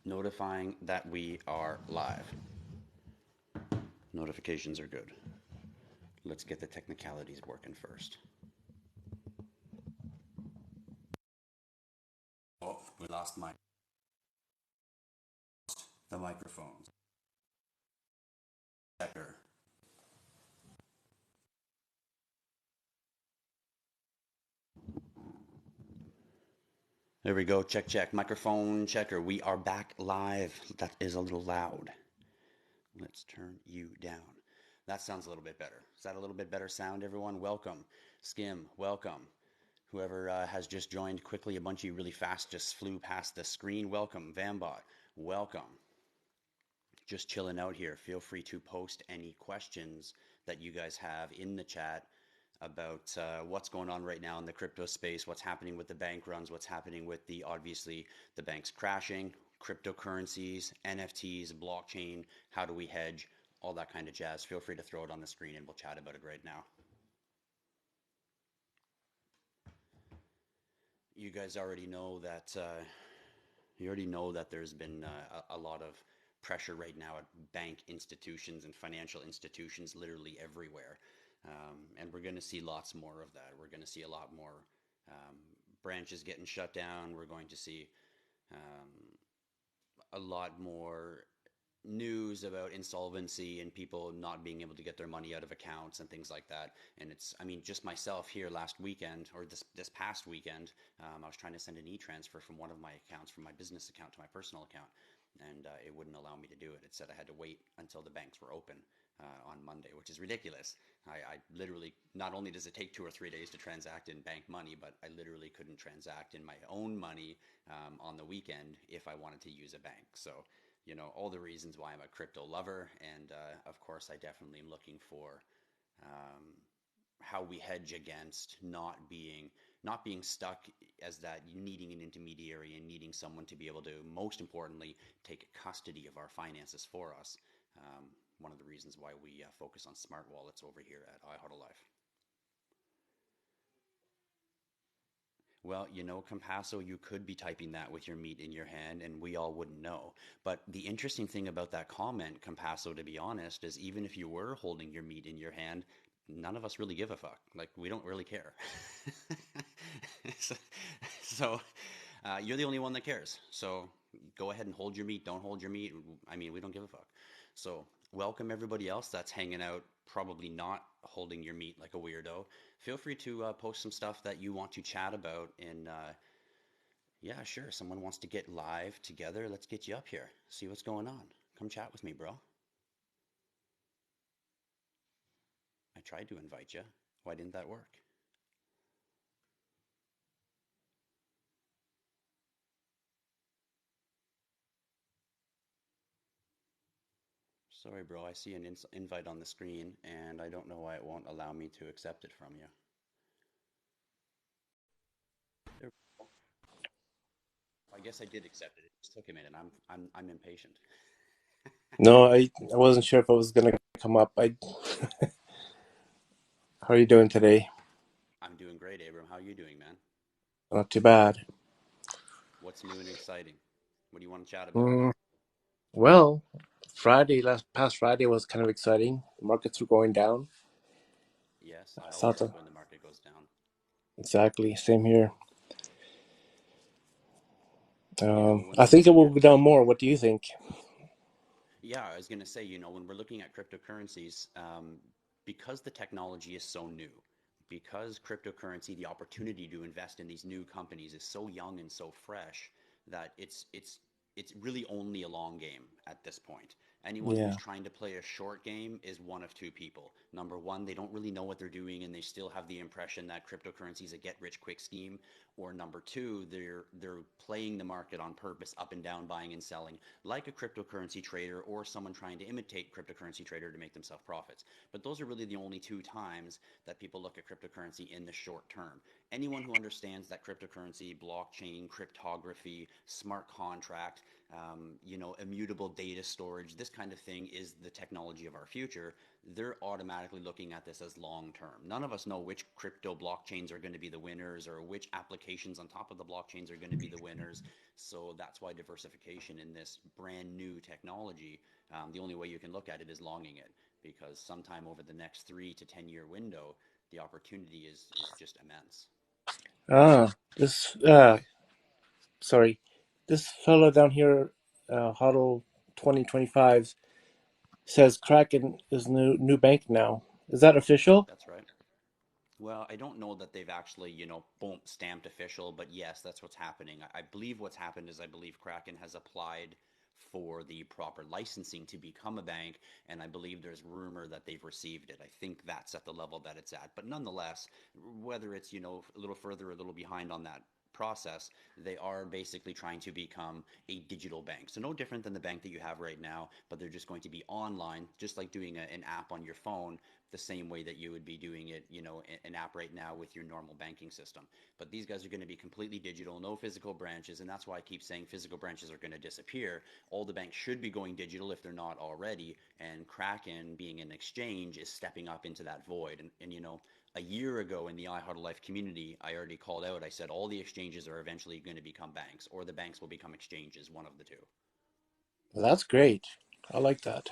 notifying that we are live. Notifications are good. Let's get the technicalities working first. Oh, we lost the microphones. Checker. There we go. Check, check. Microphone checker. We are back live. That is a little loud. Let's turn you down. That sounds a little bit better. Is that a little bit better sound, everyone? Welcome. Skim, welcome. Whoever has just joined quickly, a bunch of you really fast just flew past the screen. Welcome. Vambot, welcome. Just chilling out here. Feel free to post any questions that you guys have in the chat about what's going on right now in the crypto space, what's happening with the bank runs, what's happening with obviously the banks crashing, cryptocurrencies, NFTs, blockchain, how do we hedge, all that kind of jazz. Feel free to throw it on the screen and we'll chat about it right now. You guys already know that there's been a lot of pressure right now at bank institutions and financial institutions literally everywhere. And we're going to see lots more of that. We're going to see a lot more branches getting shut down. We're going to see a lot more news about insolvency and people not being able to get their money out of accounts and things like that. And I mean, just myself here last weekend or this past weekend, I was trying to send an e-transfer from one of my accounts, from my business account to my personal account, and it wouldn't allow me to do it. It said I had to wait until the banks were open on Monday, which is ridiculous. I literally, not only does it take 2 or 3 days to transact in bank money, but I literally couldn't transact in my own money on the weekend if I wanted to use a bank. So, you know, all the reasons why I'm a crypto lover. And of course, I definitely am looking for how we hedge against not being stuck as that needing an intermediary and needing someone to be able to, most importantly, take custody of our finances for us. One of the reasons why we focus on smart wallets over here at iHodlLife. Well, you know, Compasso, you could be typing that with your meat in your hand and we all wouldn't know. But the interesting thing about that comment, Compasso, to be honest, is even if you were holding your meat in your hand, none of us really give a fuck. Like, we don't really care. so so you're the only one that cares. So go ahead and hold your meat. Don't hold your meat. I mean, we don't give a fuck. So welcome everybody else that's hanging out, probably not holding your meat like a weirdo. Feel free to post some stuff that you want to chat about. And yeah, sure. Someone wants to get live together. Let's get you up here. See what's going on. Come chat with me, bro. I tried to invite you. Why didn't that work? Sorry, bro. I see an invite on the screen, and I don't know why it won't allow me to accept it from you. There we go. I guess I did accept it. It just took a minute. I'm impatient. No, I wasn't sure if I was gonna come up. How are you doing today? I'm doing great, Abram. How are you doing, man? Not too bad. What's new and exciting? What do you want to chat about? Mm, well, past Friday was kind of exciting. The markets were going down. Yes, I I saw always the love when the market goes down. exactly same here. You know, when I we're think it looking will at go down more. What do you think? Yeah, I was going to say, you know, when we're looking at cryptocurrencies, because the technology is so new, because cryptocurrency, the opportunity to invest in these new companies is so young and so fresh that it's really only a long game at this point. Anyone who's Yeah, trying to play a short game is one of two people. Number one, they don't really know what they're doing and they still have the impression that cryptocurrency is a get rich quick scheme. Or number two, they're playing the market on purpose, up and down, buying and selling, like a cryptocurrency trader or someone trying to imitate cryptocurrency trader to make themselves profits. But those are really the only two times that people look at cryptocurrency in the short term. Anyone who understands that cryptocurrency, blockchain, cryptography, smart contract, immutable data storage, this kind of thing is the technology of our future. They're automatically looking at this as long term. None of us know which crypto blockchains are going to be the winners or which applications on top of the blockchains are going to be the winners. So that's why diversification in this brand new technology, the only way you can look at it is longing it, because sometime over the next 3 to 10 year window, the opportunity is just immense. This sorry, this fellow down here, Huddle 2025 says Kraken is new bank now. Is that official? That's right. Well, I don't know that they've actually, boom, stamped official, but yes, that's what's happening. I believe what's happened is I believe Kraken has applied for the proper licensing to become a bank, and I believe there's rumor that they've received it. I think that's at the level that it's at. But nonetheless, whether it's, a little further or a little behind on that process, they are basically trying to become a digital bank. So no different than the bank that you have right now, but they're just going to be online, just like doing an app on your phone, the same way that you would be doing it, an app right now with your normal banking system. But these guys are going to be completely digital, no physical branches, and that's why I keep saying physical branches are going to disappear. All the banks should be going digital if they're not already, and Kraken, being an exchange, is stepping up into that void. And a year ago in the iHuddle Life community, I already called out, I said all the exchanges are eventually going to become banks, or the banks will become exchanges, one of the two. That's great. I like that.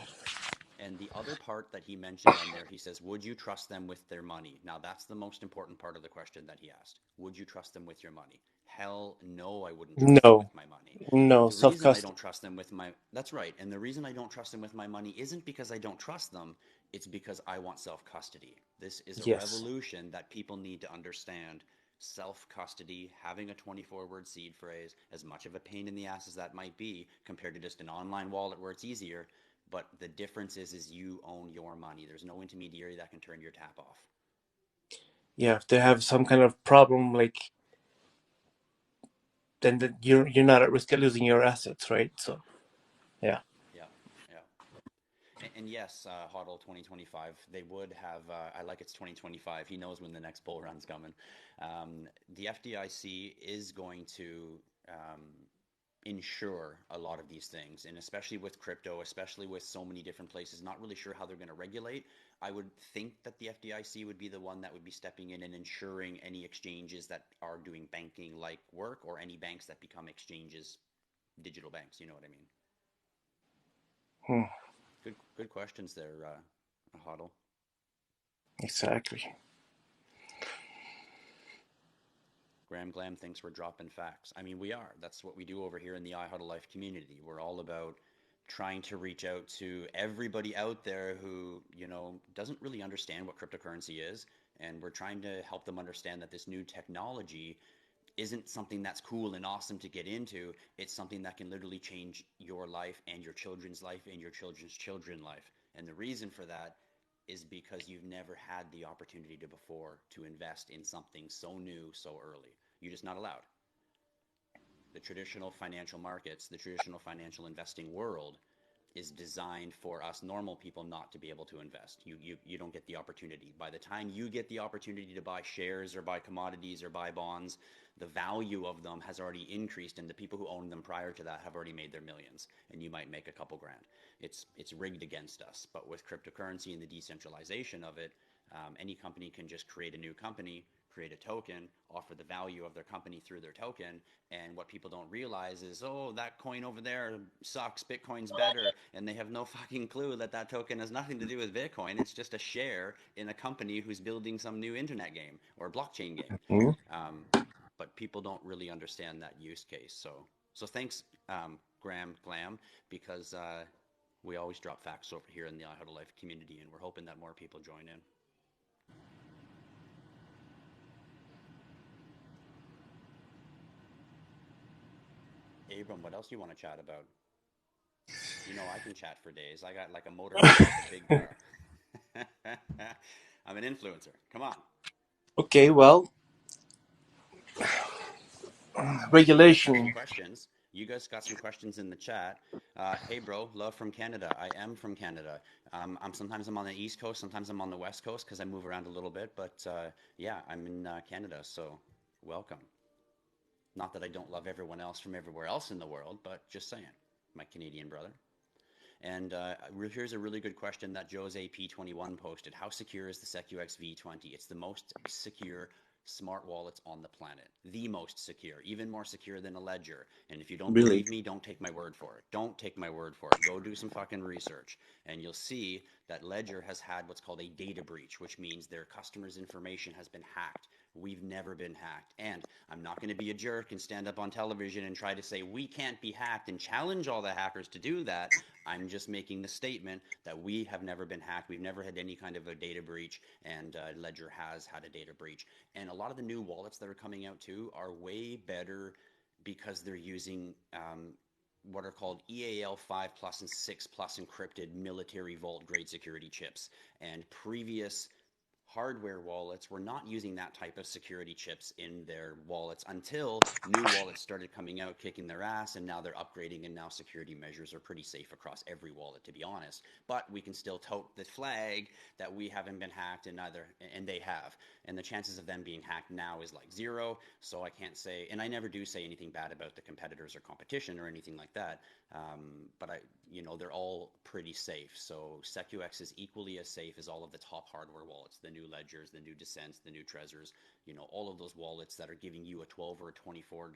And the other part that he mentioned on there, he says, would you trust them with their money? Now, that's the most important part of the question that he asked. Would you trust them with your money? Hell no, I wouldn't trust them No, with my money. no The self reason I custody. don't trust them with my, that's right. And the reason I don't trust them with my money isn't because I don't trust them. It's because I want self custody. This is a Yes. revolution that people need to understand. Self custody, having a 24-word seed phrase, as much of a pain in the ass as that might be, compared to just an online wallet where it's easier, but the difference is you own your money. There's no intermediary that can turn your tap off. Yeah, if they have some kind of problem, like then you're not at risk of losing your assets, right? So yeah. Yeah, yeah. And yes, HODL 2025, they would have, I like it's 2025. He knows when the next bull run's coming. The FDIC is going to insure a lot of these things, and especially with crypto, especially with so many different places, not really sure how they're going to regulate. I would think that the FDIC would be the one that would be stepping in and ensuring any exchanges that are doing banking like work, or any banks that become exchanges, digital banks. You know what I mean? Hmm, Good questions there, Huddle. exactly. Graham Glam thinks we're dropping facts. I mean, we are. That's what we do over here in the iHuddle Life community. We're all about trying to reach out to everybody out there who, doesn't really understand what cryptocurrency is. And we're trying to help them understand that this new technology isn't something that's cool and awesome to get into. It's something that can literally change your life and your children's life and your children's children's life. And the reason for that is because you've never had the opportunity to before to invest in something so new so early. You're just not allowed. The traditional financial markets, the traditional financial investing world is designed for us normal people not to be able to invest. You don't get the opportunity. By the time you get the opportunity to buy shares or buy commodities or buy bonds, the value of them has already increased, and the people who owned them prior to that have already made their millions, and you might make a couple grand. It's rigged against us. But with cryptocurrency and the decentralization of it, any company can just create a new company, create a token, offer the value of their company through their token. And what people don't realize is, oh, that coin over there sucks, Bitcoin's better. And they have no fucking clue that that token has nothing to do with Bitcoin. It's just a share in a company who's building some new internet game or blockchain game. Hmm. Um, but people don't really understand that use case. So thanks, Graham Glam, because we always drop facts over here in the iHuddle Life community, and we're hoping that more people join in. Abram, what else do you want to chat about? I can chat for days. I got like a motorcycle with a big car. I'm an influencer. Come on. Okay, well, You guys got some regulation. questions. You guys got some questions in the chat. Hey, bro, love from Canada. I am from Canada. I'm on the East Coast. Sometimes I'm on the West Coast because I move around a little bit. But yeah, I'm in Canada. So welcome. Not that I don't love everyone else from everywhere else in the world, but just saying. my Canadian brother. And here's a really good question that Jose P21 posted. How secure is the SecuX V20? It's the most secure smart wallets on the planet. The most secure, even more secure than a ledger. And if you don't Really? believe me, don't take my word for it. Don't take my word for it. Go do some fucking research. And you'll see that Ledger has had what's called a data breach, which means their customers' information has been hacked. We've never been hacked. And I'm not going to be a jerk and stand up on television and try to say we can't be hacked and challenge all the hackers to do that. I'm just making the statement that we have never been hacked. We've never had any kind of a data breach, and Ledger has had a data breach. And a lot of the new wallets that are coming out too are way better because they're using what are called EAL 5 plus and 6 plus encrypted military vault grade security chips. And previous hardware wallets were not using that type of security chips in their wallets until new wallets started coming out kicking their ass, and now they're upgrading, and now security measures are pretty safe across every wallet, to be honest. But we can still tote the flag that we haven't been hacked, and they have. And the chances of them being hacked now is like zero. So I can't say, and I never do say anything bad about the competitors or competition or anything like that. But they're all pretty safe. So SecuX is equally as safe as all of the top hardware wallets, the new Ledgers, the new Descents, the new Trezors, all of those wallets that are giving you a 12 or a 24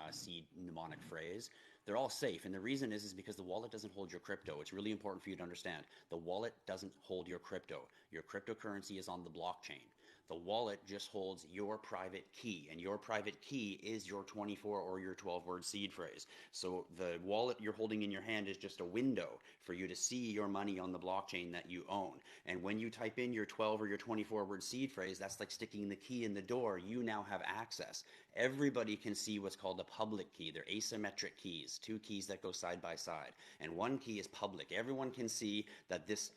seed mnemonic phrase. They're all safe. And the reason is because the wallet doesn't hold your crypto. It's really important for you to understand. The wallet doesn't hold your crypto. Your cryptocurrency is on the blockchain. The wallet just holds your private key, and your private key is your 24 or your 12-word seed phrase. So the wallet you're holding in your hand is just a window for you to see your money on the blockchain that you own. And when you type in your 12 or your 24-word seed phrase, that's like sticking the key in the door. You now have access. Everybody can see what's called a public key. They're asymmetric keys, two keys that go side by side. And one key is public. Everyone can see that this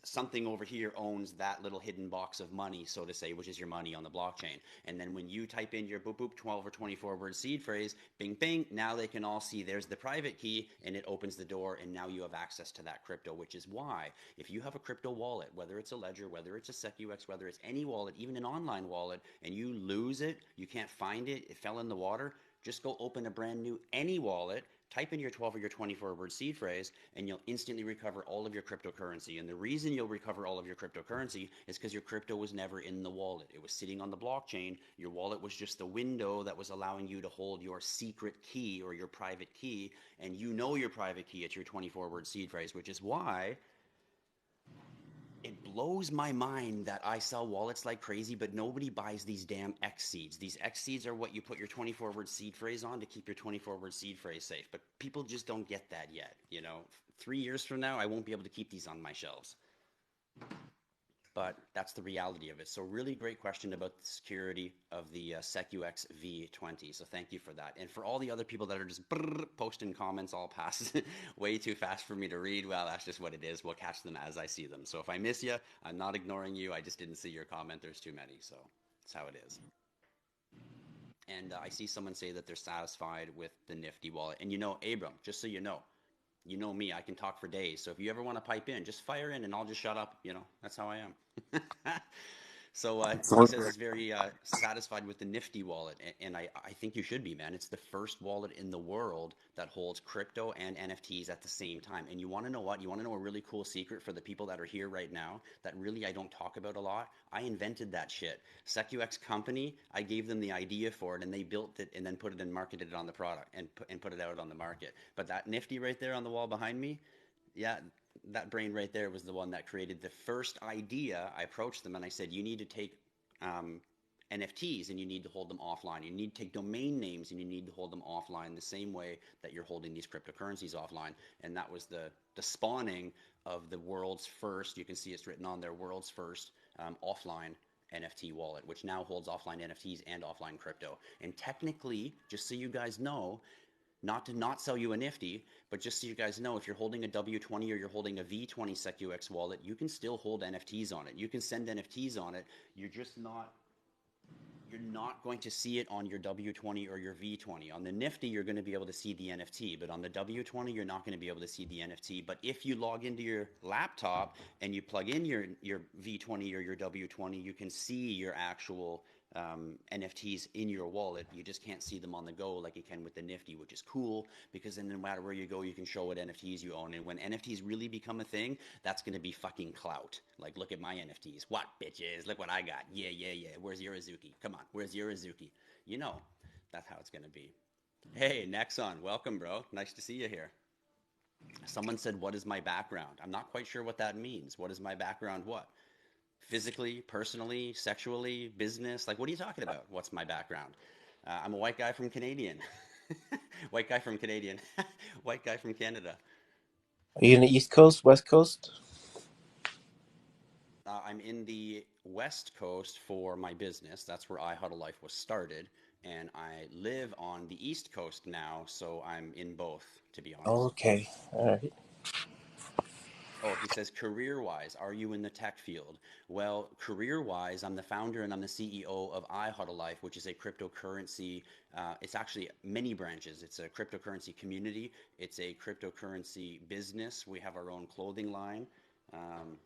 something over here owns that little hidden box of money, so to say, which is your money on the blockchain. And then when you type in your boop boop 12 or 24 word seed phrase, bing bing, now they can all see there's the private key, and it opens the door, and now you have access to that crypto, which is why if you have a crypto wallet, whether it's a Ledger, whether it's a SecuX, whether it's any wallet, even an online wallet, and you lose it, you can't find it, it fell in the water, just go open a brand new any wallet, type in your 12 or your 24 word seed phrase, and you'll instantly recover all of your cryptocurrency. And the reason you'll recover all of your cryptocurrency is because your crypto was never in the wallet. It was sitting on the blockchain. Your wallet was just the window that was allowing you to hold your secret key or your private key. And you know your private key, it's your 24 word seed phrase, which is why it blows my mind that I sell wallets like crazy, but nobody buys these damn X seeds. These X seeds are what you put your 24 word seed phrase on to keep your 24 word seed phrase safe. But people just don't get that yet. 3 years from now, I won't be able to keep these on my shelves. But that's the reality of it. So really great question about the security of the SecuX V20. So thank you for that. And for all the other people that are just posting comments all past way too fast for me to read, well, that's just what it is. We'll catch them as I see them. So if I miss you, I'm not ignoring you. I just didn't see your comment. There's too many. So that's how it is. And I see someone say that they're satisfied with the Nifty wallet. And Abram, just so you know me, I can talk for days. So if you ever want to pipe in, just fire in and I'll just shut up. That's how I am. So he Sounds says great. he's very satisfied with the Nifty wallet, and I think you should be, man. It's the first wallet in the world that holds crypto and NFTs at the same time. And you want to know what? You want to know a really cool secret for the people that are here right now that really I don't talk about a lot? I invented that shit. SecuX company, I gave them the idea for it, and they built it and then put it and marketed it on the product and put it out on the market. But that Nifty right there on the wall behind me, yeah, that brain right there was the one that created the first idea. I approached them and I said, you need to take NFTs and you need to hold them offline. You need to take domain names and you need to hold them offline the same way that you're holding these cryptocurrencies offline. And that was the spawning of the world's first, you can see it's written on there, world's first offline NFT wallet, which now holds offline NFTs and offline crypto. And technically, just so you guys know, not to not sell you a Nifty, but just so you guys know, if you're holding a W20 or you're holding a V20 SecuX wallet, you can still hold NFTs on it. You can send NFTs on it. You're not going to see it on your W20 or your V20. On the Nifty, you're going to be able to see the NFT, but on the W20, you're not going to be able to see the NFT. But if you log into your laptop and you plug in your V20 or your W20, you can see your actual NFTs in your wallet. You just can't see them on the go like you can with the Nifty, which is cool because then no matter where you go, you can show what NFTs you own. And when NFTs really become a thing, that's going to be fucking clout. Like, look at my NFTs. What, bitches? Look what I got. Yeah, yeah, yeah. Where's your Azuki? Come on. Where's your Azuki? You know, that's how it's going to be. Hey, Nexon. Welcome, bro. Nice to see you here. Someone said, what is my background? I'm not quite sure what that means. What is my background? What? Physically, personally, sexually, business? Like, what are you talking about? What's my background? I'm a white guy from Canadian. White guy from Canadian. White guy from Canada. Are you in the East Coast, West Coast? I'm in the West Coast for my business. That's where I Huddle Life was started. And I live on the East Coast now, so I'm in both, to be honest. Okay, all right. Oh, he says, career wise, are you in the tech field? Well, career wise, I'm the founder and I'm the CEO of iHuddleLife, which is a cryptocurrency. It's actually many branches. It's a cryptocurrency community, it's a cryptocurrency business. We have our own clothing line. Um,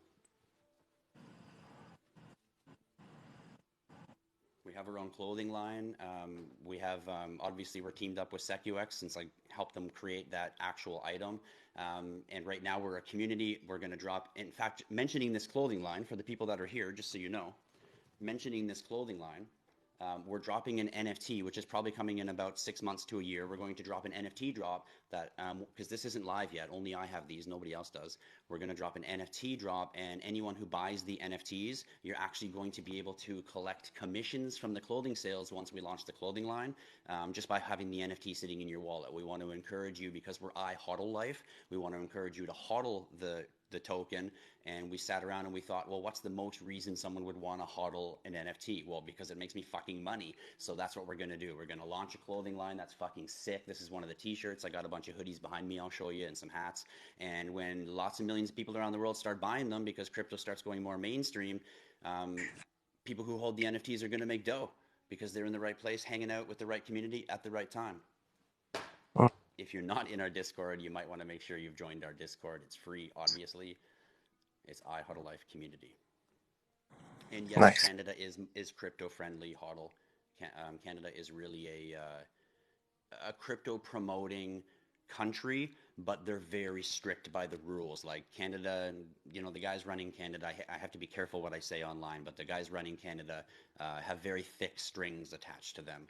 We have our own clothing line. We have obviously we're teamed up with SecuX since I helped them create that actual item. And right now we're a community. We're going to drop. In fact, mentioning this clothing line for the people that are here, just so you know, mentioning this clothing line, we're dropping an NFT, which is probably coming in about 6 months to a year. We're going to drop an NFT drop that, because this isn't live yet, only I have these, nobody else does. We're going to drop an NFT drop, and anyone who buys the NFTs, you're actually going to be able to collect commissions from the clothing sales once we launch the clothing line, just by having the NFT sitting in your wallet. We want to encourage you because we're iHodl Life. We want to encourage you to hodl the token, and we sat around and we thought, well, what's the most reason someone would want to hodl an NFT? Well, because it makes me fucking money. So that's what we're going to do. We're going to launch a clothing line that's fucking sick. This is one of the t-shirts. I got a bunch of hoodies behind me. I'll show you, and some hats. And when lots of millions of people around the world start buying them because crypto starts going more mainstream, um, people who hold the NFTs are going to make dough because they're in the right place, hanging out with the right community at the right time. Mm, If you're not in our Discord, you might want to make sure you've joined our Discord. It's free, obviously. It's iHuddle Life Community. And yes, nice. Canada is crypto friendly. Huddle, Canada is really a crypto promoting country, but they're very strict by the rules. Like Canada, the guys running Canada, I have to be careful what I say online, but the guys running Canada have very thick strings attached to them.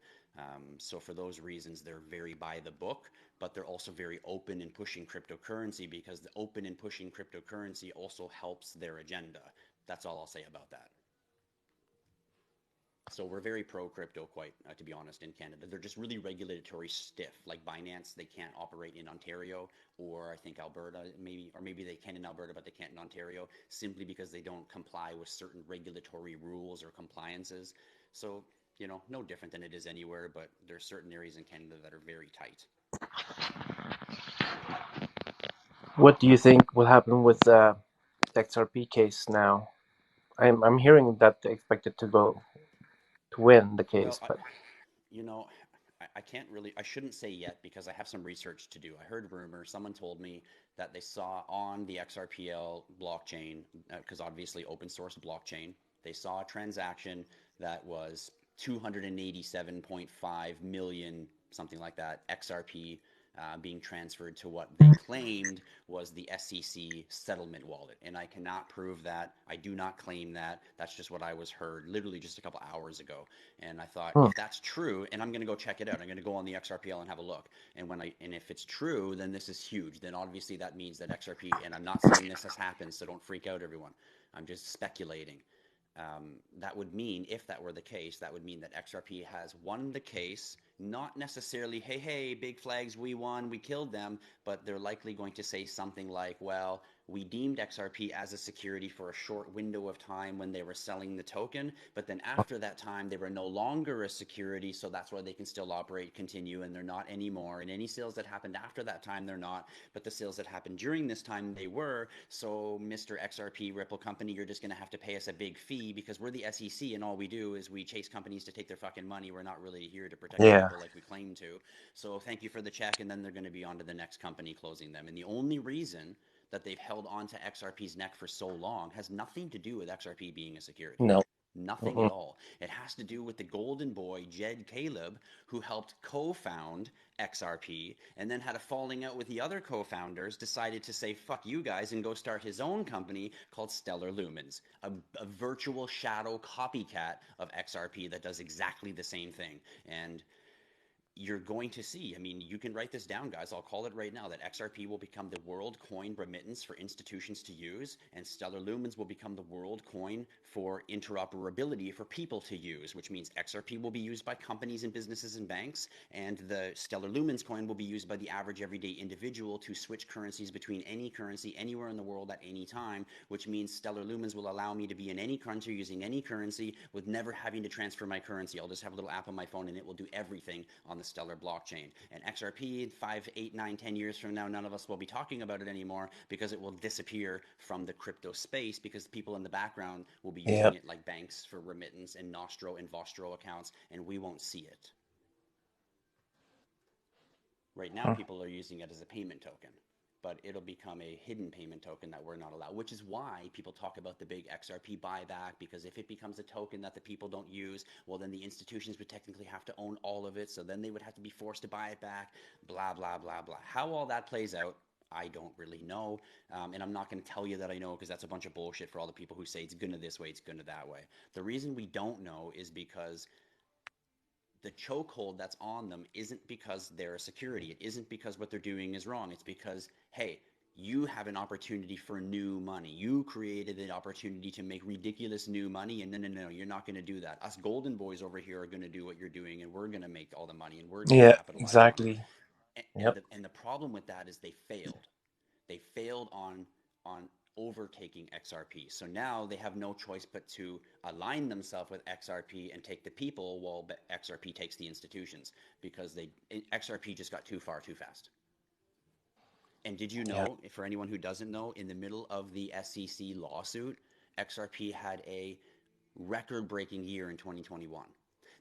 So for those reasons, they're very by the book, but they're also very open in pushing cryptocurrency because the open and pushing cryptocurrency also helps their agenda. That's all I'll say about that. So we're very pro crypto, quite to be honest, in Canada. They're just really regulatory stiff. Like Binance, they can't operate in Ontario, or I think Alberta, maybe, or maybe they can in Alberta, but they can't in Ontario, simply because they don't comply with certain regulatory rules or compliances. So, no different than it is anywhere, but there's certain areas in Canada that are very tight. What do you think will happen with the XRP case now? I'm hearing that they expect it to go to win the Well, case, but you know, I can't really, I shouldn't say yet because I have some research to do. I heard rumors, someone told me that they saw on the XRPL blockchain, because obviously open source blockchain, they saw a transaction that was 287.5 million, something like that, XRP being transferred to what they claimed was the SEC settlement wallet. And I cannot prove that. I do not claim that. That's just what I was heard literally just a couple hours ago. And I thought, hmm, if that's true, and I'm going to go check it out, I'm going to go on the XRPL and have a look. And if it's true, then this is huge. Then obviously that means that XRP, and I'm not saying this has happened, so don't freak out, everyone. I'm just speculating. That would mean, if that were the case, that would mean that XRP has won the case. Not necessarily, hey, hey, big flags, we won, we killed them, but they're likely going to say something like, well, we deemed XRP as a security for a short window of time when they were selling the token, but then after that time, they were no longer a security, so that's why they can still operate, continue, and they're not anymore. And any sales that happened after that time, they're not, but the sales that happened during this time, they were. So, Mr. XRP Ripple Company, you're just going to have to pay us a big fee because we're the SEC, and all we do is we chase companies to take their fucking money. We're not really here to protect yeah, people like we claim to. So, thank you for the check, and then they're going to be on to the next company closing them. And the only reason that they've held on to XRP's neck for so long has nothing to do with XRP being a security. no. Nothing at Mm-mm. all. It has to do with the golden boy, Jed Caleb, who helped co-found XRP and then had a falling out with the other co-founders, decided to say, fuck you guys, and go start his own company called Stellar Lumens, a virtual shadow copycat of XRP that does exactly the same thing. And you're going to see, I mean, you can write this down, guys. I'll call it right now that XRP will become the world coin remittance for institutions to use, and Stellar Lumens will become the world coin for interoperability for people to use, which means XRP will be used by companies and businesses and banks, and the Stellar Lumens coin will be used by the average everyday individual to switch currencies between any currency anywhere in the world at any time, which means Stellar Lumens will allow me to be in any country using any currency with never having to transfer my currency. I'll just have a little app on my phone and it will do everything on the Stellar blockchain. And XRP, 5, 8, 9, 10 years from now, none of us will be talking about it anymore because it will disappear from the crypto space because people in the background will be Yeah. using it like banks for remittance and Nostro and Vostro accounts, and we won't see it. Right now, Hmm. people are using it as a payment token, but it'll become a hidden payment token that we're not allowed, which is why people talk about the big XRP buyback, because if it becomes a token that the people don't use, well, then the institutions would technically have to own all of it, so then they would have to be forced to buy it back, blah, blah, blah, blah. How all that plays out, I don't really know, and I'm not going to tell you that I know because that's a bunch of bullshit for all the people who say it's gonna this way, it's gonna that way. The reason we don't know is because the chokehold that's on them isn't because they're a security. It isn't because what they're doing is wrong. It's because, hey, you have an opportunity for new money. You created an opportunity to make ridiculous new money, and no, you're not going to do that. Us golden boys over here are going to do what you're doing, and we're going to make all the money, and we're going to Yeah, capitalize on it. exactly. And Yep. the problem with that is they failed. They failed on overtaking XRP. So now they have no choice but to align themselves with XRP and take the people while XRP takes the institutions because XRP just got too far too fast. And did you Yeah. know, for anyone who doesn't know, in the middle of the SEC lawsuit, XRP had a record breaking year in 2021.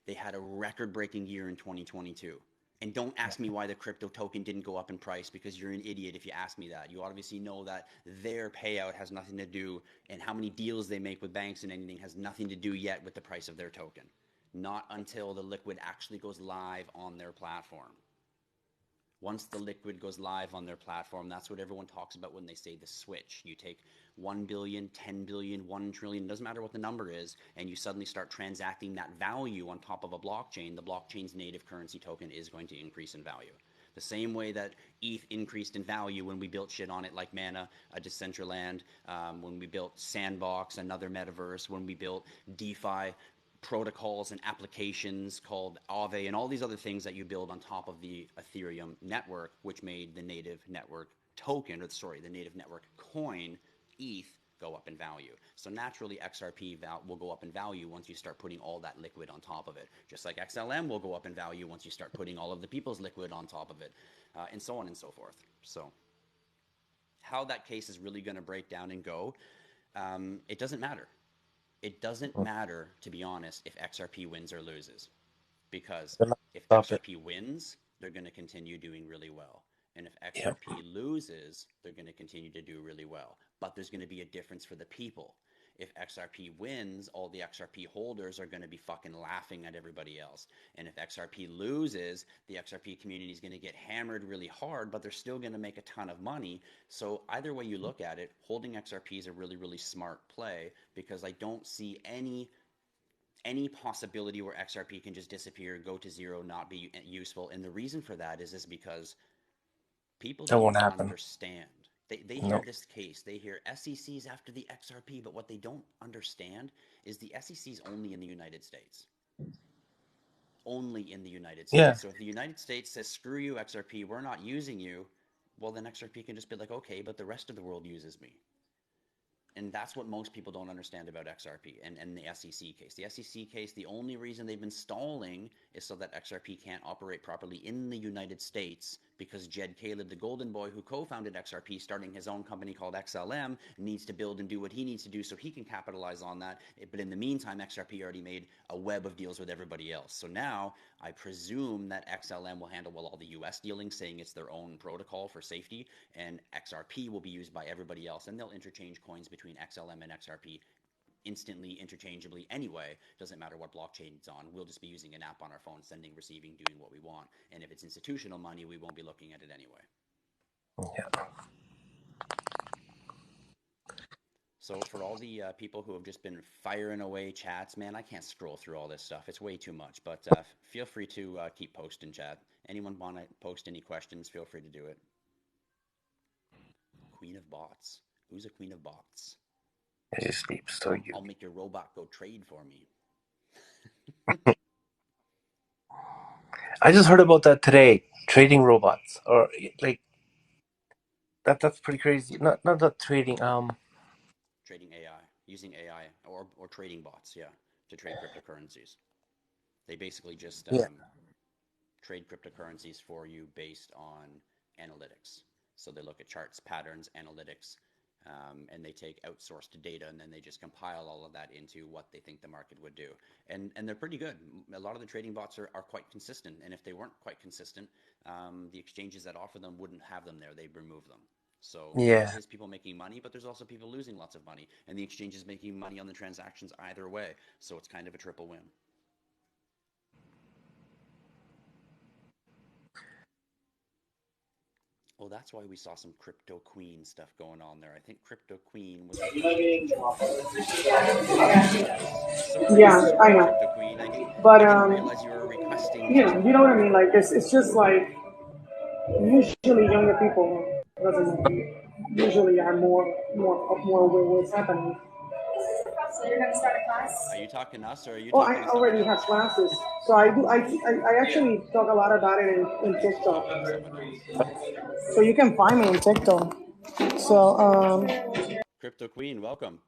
They had a record breaking year in 2022. And don't ask me why the crypto token didn't go up in price because you're an idiot if you ask me that. You obviously know that their payout has nothing to do, and how many deals they make with banks and anything has nothing to do yet with the price of their token. Not until the liquid actually goes live on their platform. Once the liquid goes live on their platform, that's what everyone talks about when they say the switch. You take 1 billion, 10 billion, 1 trillion, doesn't matter what the number is, and you suddenly start transacting that value on top of a blockchain. The blockchain's native currency token is going to increase in value. The same way that ETH increased in value when we built shit on it like Mana, a Decentraland, when we built Sandbox, another metaverse, when we built DeFi, protocols and applications called Aave and all these other things that you build on top of the Ethereum network, which made the native network token, or sorry, the native network coin, ETH, go up in value. So naturally, XRP will go up in value once you start putting all that liquid on top of it. Just like XLM will go up in value once you start putting all of the people's liquid on top of it, and so on and so forth. So how that case is really going to break down and go, it doesn't matter. It doesn't Mm. matter, to be honest, if XRP wins or loses, because Gonna if stop it. XRP wins, they're going to continue doing really well. And if Yeah. XRP loses, they're going to continue to do really well. But there's going to be a difference for the people. If XRP wins, all the XRP holders are going to be fucking laughing at everybody else. And if XRP loses, the XRP community is going to get hammered really hard, but they're still going to make a ton of money. So either way you look at it, holding XRP is a really, really smart play because I don't see any possibility where XRP can just disappear, go to zero, not be useful. And the reason for that is because people That don't won't happen. understand. They hear No. this case, they hear SEC's after the XRP, but what they don't understand is the SEC's only in the United States. Only in the United Yeah. States. So if the United States says, screw you, XRP, we're not using you, well, then XRP can just be like, okay, but the rest of the world uses me. And that's what most people don't understand about XRP and the SEC case. The SEC case, the only reason they've been stalling is so that XRP can't operate properly in the United States because Jed Caleb, the golden boy who co-founded XRP, starting his own company called XLM, needs to build and do what he needs to do so he can capitalize on that. But in the meantime, XRP already made a web of deals with everybody else. So now I presume that XLM will handle all the US dealings, saying it's their own protocol for safety, and XRP will be used by everybody else, and they'll interchange coins between XLM and XRP instantly, interchangeably anyway. Doesn't matter what blockchain it's on. We'll just be using an app on our phone, sending, receiving, doing what we want. And if it's institutional money, we won't be looking at it anyway. Yeah. So for all the people who have just been firing away chats, man, I can't scroll through all this stuff. It's way too much. But feel free to keep posting chat. Anyone want to post any questions? Feel free to do it. Queen of bots. Who's a queen of bots? As you sleep, so you. I'll make your robot go trade for me. I just heard about that today. Trading robots, or like that. That's pretty crazy. Not that trading. Trading AI, using AI or trading bots, yeah, to trade cryptocurrencies. They basically just Yeah. trade cryptocurrencies for you based on analytics. So they look at charts, patterns, analytics, and they take outsourced data and then they just compile all of that into what they think the market would do. And they're pretty good. A lot of the trading bots are quite consistent. And if they weren't quite consistent, the exchanges that offer them wouldn't have them there. They'd remove them. So there Yeah. is people making money, but there's also people losing lots of money. And the exchange is making money on the transactions either way. So it's kind of a triple win. Well, that's why we saw some Crypto Queen stuff going on there. I think Crypto Queen was requesting to join. Yes. Sorry, Yeah, I sorry, know. Crypto Queen. But I didn't realize you were requesting to you know join. what I mean. Like it's just like usually younger people doesn't usually are more aware what's happening. So you're gonna start a Are class? you talking to us or are you Oh, talking I to someone already have else? classes. So I do. I actually talk a lot about it in She's TikTok. talking to someone else. So you can find me in TikTok. So Crypto Queen, welcome.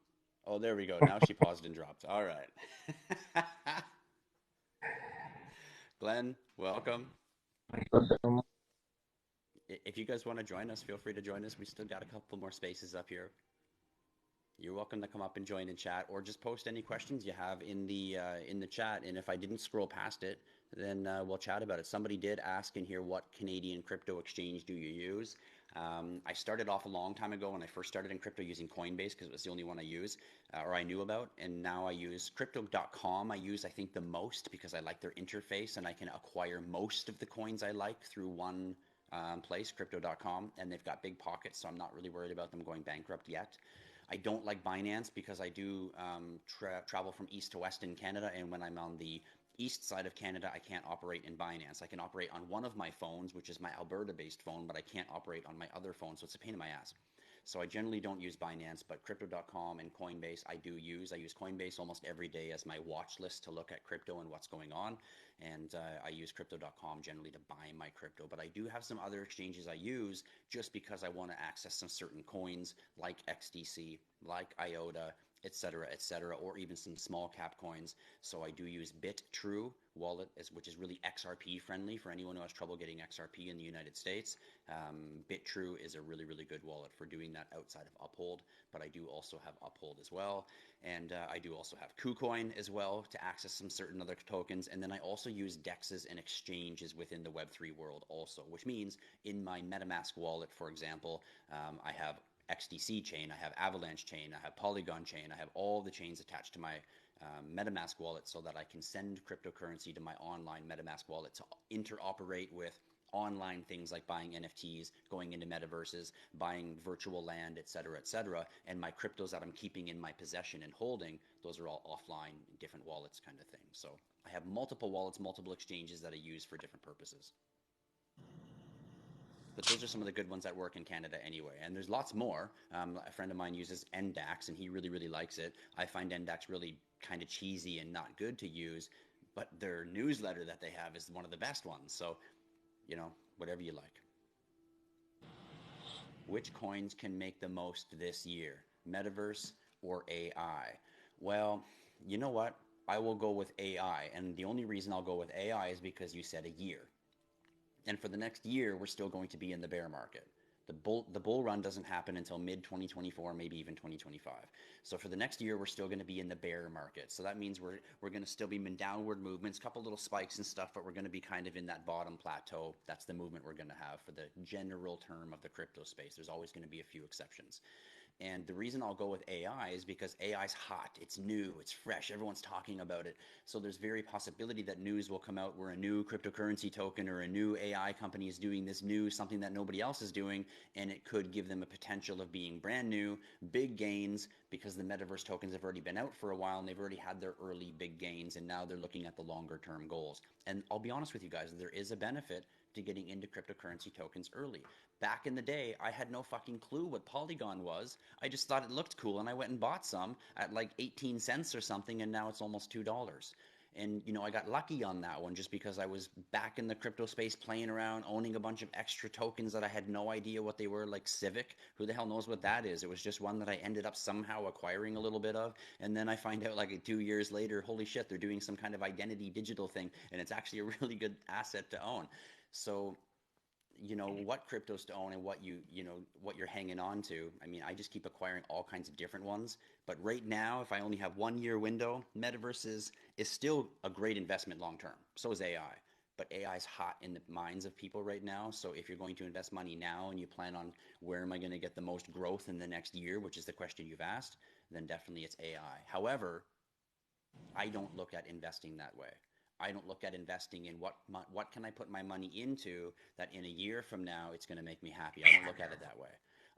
Oh, there we go. Now she paused and dropped. All right. Glenn, welcome. If you guys want to join us, feel free to join us. We still got a couple more spaces up here. You're welcome to come up and join in chat, or just post any questions you have in the chat. And if I didn't scroll past it, then we'll chat about it. Somebody did ask in here, what Canadian crypto exchange do you use? I started off a long time ago when I first started in crypto using Coinbase because it was the only one I use or I knew about. And now I use crypto.com. I use, I think, the most because I like their interface and I can acquire most of the coins I like through one place, crypto.com. And they've got big pockets, so I'm not really worried about them going bankrupt yet. I don't like Binance because I do travel from east to west in Canada, and when I'm on the east side of Canada, I can't operate in Binance. I can operate on one of my phones, which is my Alberta-based phone, but I can't operate on my other phone, so it's a pain in my ass. So I generally don't use Binance, but crypto.com and Coinbase I do use. I use Coinbase almost every day as my watch list to look at crypto and what's going on. And I use crypto.com generally to buy my crypto. But I do have some other exchanges I use just because I want to access some certain coins like XDC, like IOTA, et cetera, or even some small cap coins. So I do use BitTrue wallet, which is really XRP friendly for anyone who has trouble getting XRP in the United States. BitTrue is a really, really good wallet for doing that outside of Uphold, but I do also have Uphold as well. And I do also have KuCoin as well to access some certain other tokens. And then I also use DEXs and exchanges within the Web3 world also, which means in my MetaMask wallet, for example, I have XDC chain, I have Avalanche chain, I have Polygon chain, I have all the chains attached to my MetaMask wallet so that I can send cryptocurrency to my online MetaMask wallet to interoperate with online things like buying NFTs, going into metaverses, buying virtual land, et cetera, and my cryptos that I'm keeping in my possession and holding, those are all offline, different wallets kind of thing. So I have multiple wallets, multiple exchanges that I use for different purposes. But those are some of the good ones that work in Canada anyway. And there's lots more. A friend of mine uses NDAX and he really, really likes it. I find NDAX really kind of cheesy and not good to use, but their newsletter that they have is one of the best ones. So, whatever you like. Which coins can make the most this year? Metaverse or AI? Well, you know what? I will go with AI. And the only reason I'll go with AI is because you said a year. And for the next year, we're still going to be in the bear market. The bull run doesn't happen until mid 2024, maybe even 2025. So for the next year, we're still going to be in the bear market. So that means we're going to still be in downward movements, couple little spikes and stuff, but we're going to be kind of in that bottom plateau. That's the movement we're going to have for the general term of the crypto space. There's always going to be a few exceptions. And the reason I'll go with AI is because AI is hot, it's new, it's fresh, everyone's talking about it. So there's very possibility that news will come out where a new cryptocurrency token or a new AI company is doing this new something that nobody else is doing, and it could give them a potential of being brand new, big gains, because the metaverse tokens have already been out for a while and they've already had their early big gains, and now they're looking at the longer term goals. And I'll be honest with you guys, there is a benefit to getting into cryptocurrency tokens early. Back in the day, I had no fucking clue what Polygon was. I just thought it looked cool and I went and bought some at like 18 cents or something, and now it's almost $2. And I got lucky on that one just because I was back in the crypto space playing around, owning a bunch of extra tokens that I had no idea what they were, like Civic. Who the hell knows what that is? It was just one that I ended up somehow acquiring a little bit of. And then I find out like 2 years later, holy shit, they're doing some kind of identity digital thing. And it's actually a really good asset to own. So what cryptos to own and what you're hanging on to. I mean, I just keep acquiring all kinds of different ones. But right now, if I only have 1 year window, metaverse is still a great investment long term. So is AI. But AI is hot in the minds of people right now. So if you're going to invest money now and you plan on where am I going to get the most growth in the next year, which is the question you've asked, then definitely it's AI. However, I don't look at investing that way. I don't look at investing in what can I put my money into that in a year from now it's going to make me happy. I don't look at it that way.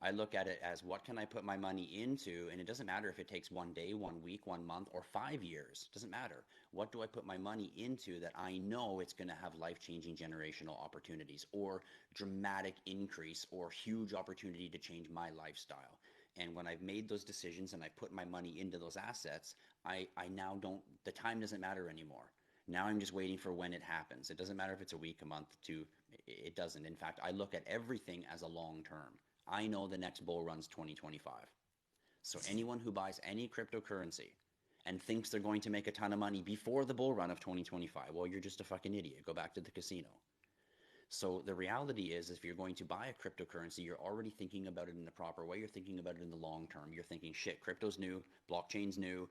I look at it as what can I put my money into, and it doesn't matter if it takes 1 day, 1 week, 1 month, or 5 years. It doesn't matter. What do I put my money into that I know it's going to have life-changing generational opportunities or dramatic increase or huge opportunity to change my lifestyle? And when I've made those decisions and I put my money into those assets, I now don't, the time doesn't matter anymore. Now I'm just waiting for when it happens. It doesn't matter if it's a week, a month, two. It doesn't. In fact, I look at everything as a long term. I know the next bull run's 2025. So anyone who buys any cryptocurrency and thinks they're going to make a ton of money before the bull run of 2025, well, you're just a fucking idiot. Go back to the casino. So the reality is, if you're going to buy a cryptocurrency, you're already thinking about it in the proper way. You're thinking about it in the long term. You're thinking, shit, crypto's new, blockchain's new.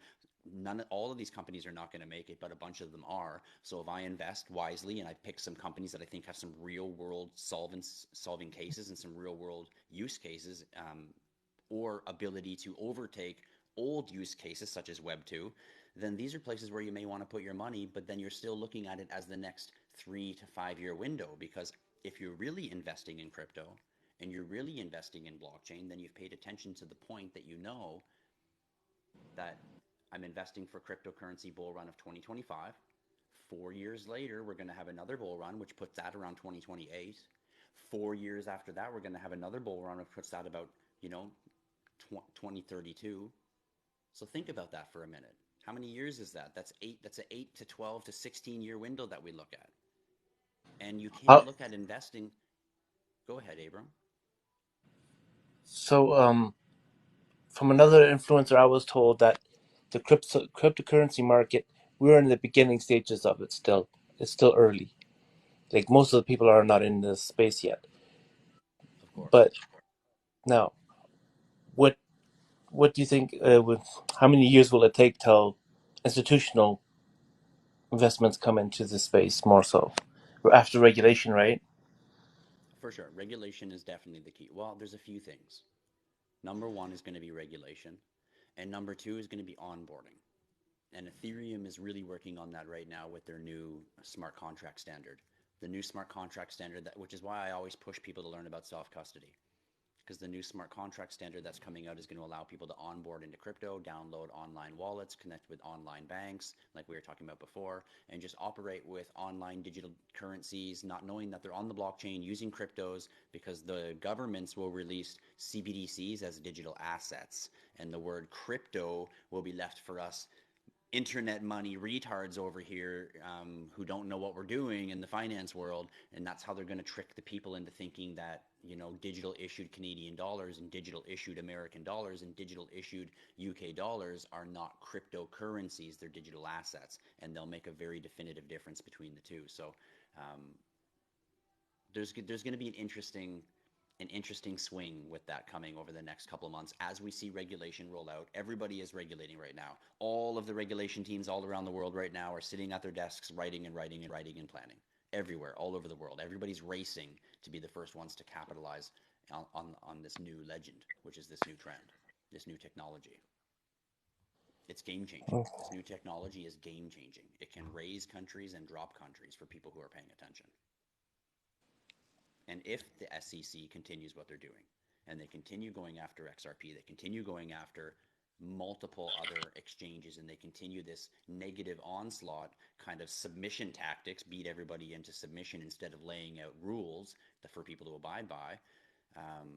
All of these companies are not going to make it, but a bunch of them are. So if I invest wisely and I pick some companies that I think have some real world solving cases and some real world use cases, or ability to overtake old use cases such as Web 2, then these are places where you may want to put your money, but then you're still looking at it as the next 3 to 5 year window. Because if you're really investing in crypto and you're really investing in blockchain, then you've paid attention to the point that that I'm investing for cryptocurrency bull run of 2025. 4 years later, we're going to have another bull run, which puts that around 2028. 4 years after that, we're going to have another bull run, which puts that about, 2032. So think about that for a minute. How many years is that? That's eight. That's an 8 to 12 to 16 year window that we look at. And you Uh, can't look at investing. Go ahead, Abram. so, from another influencer, I was told that the cryptocurrency market, we're in the beginning stages of it still. It's still early. Like most of the people are not in this space yet. Of course. But now, what what do you think? How many years will it take till institutional investments come into the space more so, or after regulation, right? For sure. Regulation is definitely the key. Well, there's a few things. Number one is going to be regulation, and number two is going to be onboarding. And Ethereum is really working on that right now with their new smart contract standard. The new smart contract standard, which is why I always push people to learn about self custody, because the new smart contract standard that's coming out is going to allow people to onboard into crypto, download online wallets, connect with online banks, like we were talking about before, and just operate with online digital currencies, not knowing that they're on the blockchain, using cryptos, because the governments will release CBDCs as digital assets, and the word crypto will be left for us internet money retards over here, who don't know what we're doing in the finance world, and that's how they're going to trick the people into thinking that digital issued Canadian dollars and digital issued American dollars and digital issued UK dollars are not cryptocurrencies, they're digital assets, and they'll make a very definitive difference between the two. So um, there's going to be an interesting swing with that coming over the next couple of months as we see regulation roll out. Everybody is regulating right now. All of the regulation teams all around the world right now are sitting at their desks writing and writing and writing and planning. Everywhere, all over the world. Everybody's racing to be the first ones to capitalize on this new legend, which is this new trend. this new technology. It's game changing. This new technology is game changing. It can raise countries and drop countries for people who are paying attention. And if the SEC continues what they're doing, and they continue going after XRP, they continue going after multiple other exchanges, and they continue this negative onslaught kind of submission tactics, beat everybody into submission instead of laying out rules for people to abide by, um,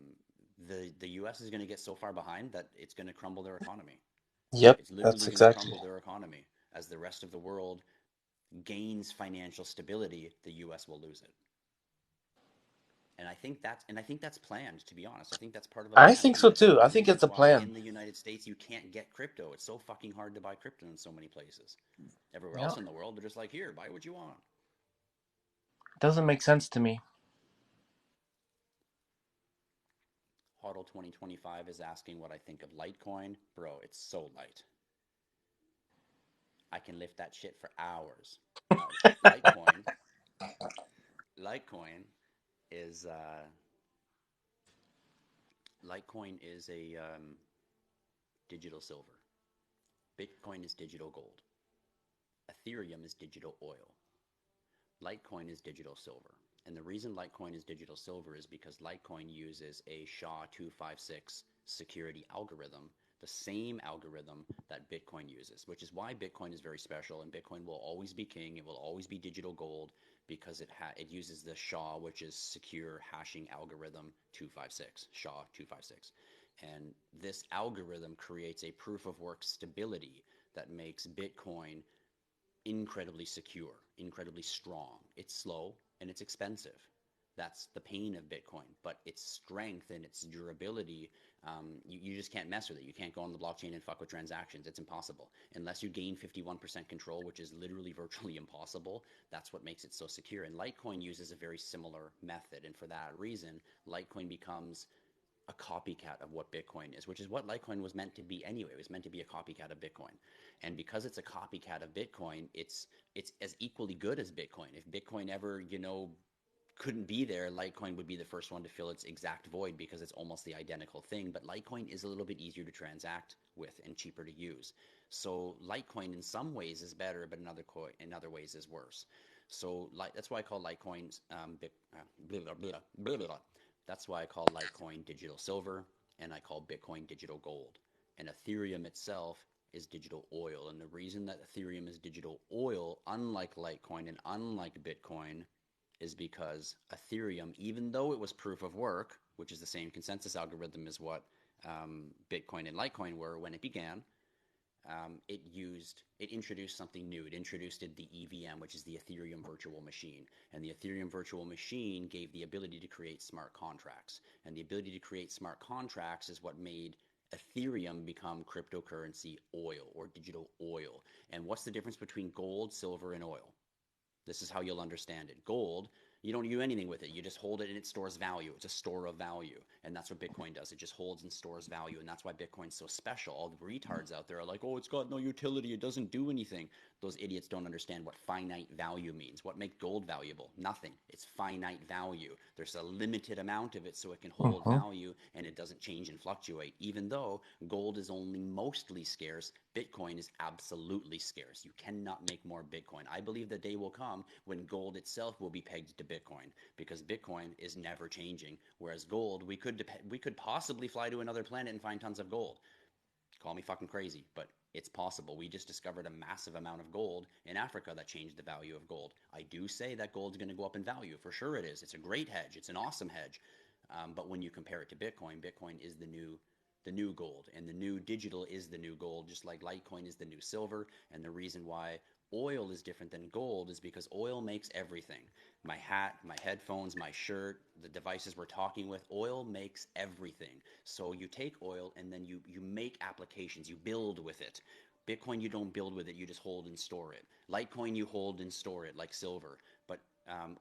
the U.S. is going to get so far behind that it's going to crumble their economy. Yep, It's that's literally going to exactly. crumble their economy. As the rest of the world gains financial stability, the U.S. will lose it. And I think that's planned, to be honest. I think that's part of a I plan. I think think so that's one too. of I the think it's reasons a why plan. in the United States you can't get crypto. It's so fucking hard to buy crypto in so many places. Everywhere Yeah, else in the world, they're just like, here, buy what you want. doesn't make sense to me. HODL 2025 is asking what I think of Litecoin. Bro, it's so light. I can lift that shit for hours. Uh, Litecoin, Litecoin is Litecoin is a digital silver. Bitcoin is digital gold. Ethereum is digital oil. Litecoin is digital silver. And the reason Litecoin is digital silver is because Litecoin uses a SHA-256 security algorithm, the same algorithm that Bitcoin uses, which is why Bitcoin is very special, and Bitcoin will always be king. It will always be digital gold because it uses the SHA, which is secure hashing algorithm 256, SHA-256. And this algorithm creates a proof of work stability that makes Bitcoin incredibly secure, incredibly strong. It's slow and it's expensive. That's the pain of Bitcoin, but its strength and its durability, you just can't mess with it. You can't go on the blockchain and fuck with transactions. It's impossible. Unless you gain 51% control, which is literally virtually impossible, that's what makes it so secure. And Litecoin uses a very similar method. And for that reason, Litecoin becomes a copycat of what Bitcoin is, which is what Litecoin was meant to be anyway. It was meant to be a copycat of Bitcoin. And because it's a copycat of Bitcoin, it's as equally good as Bitcoin. If Bitcoin ever, couldn't be there, Litecoin would be the first one to fill its exact void because it's almost the identical thing. But Litecoin is a little bit easier to transact with and cheaper to use. So Litecoin in some ways is better, but in other ways is worse. So that's why I call Litecoin blah, blah, blah, blah. That's why I call Litecoin digital silver and I call Bitcoin digital gold. And Ethereum itself is digital oil. And the reason that Ethereum is digital oil, unlike Litecoin and unlike Bitcoin, is because Ethereum, even though it was proof of work, which is the same consensus algorithm as what Bitcoin and Litecoin were when it began, it introduced something new. It introduced the EVM, which is the Ethereum virtual machine. And the Ethereum virtual machine gave the ability to create smart contracts. And the ability to create smart contracts is what made Ethereum become cryptocurrency oil or digital oil. And what's the difference between gold, silver, and oil? This is how you'll understand it. Gold, you don't do anything with it. You just hold it and it stores value. It's a store of value. And that's what Bitcoin does. It just holds and stores value. And that's why Bitcoin's so special. All the retards out there are like, oh, it's got no utility. It doesn't do anything. Those idiots don't understand what finite value means. What makes gold valuable? Nothing. It's finite value. There's a limited amount of it so it can hold Hmm. value and it doesn't change and fluctuate. Even though gold is only mostly scarce, Bitcoin is absolutely scarce. You cannot make more Bitcoin. I believe the day will come when gold itself will be pegged to Bitcoin because Bitcoin is never changing. Whereas gold, we could possibly fly to another planet and find tons of gold. Call me fucking crazy, but it's possible. We just discovered a massive amount of gold in Africa that changed the value of gold. I do say that gold's going to go up in value. For sure it is. It's a great hedge. It's an awesome hedge. But when you compare it to Bitcoin, Bitcoin is the new gold, and the new digital is the new gold, just like Litecoin is the new silver. And the reason why oil is different than gold is because oil makes everything. My hat, my headphones, my shirt, the devices we're talking with, oil makes everything. So you take oil and then you make applications, you build with it. Bitcoin, you don't build with it, you just hold and store it. Litecoin, you hold and store it like silver. But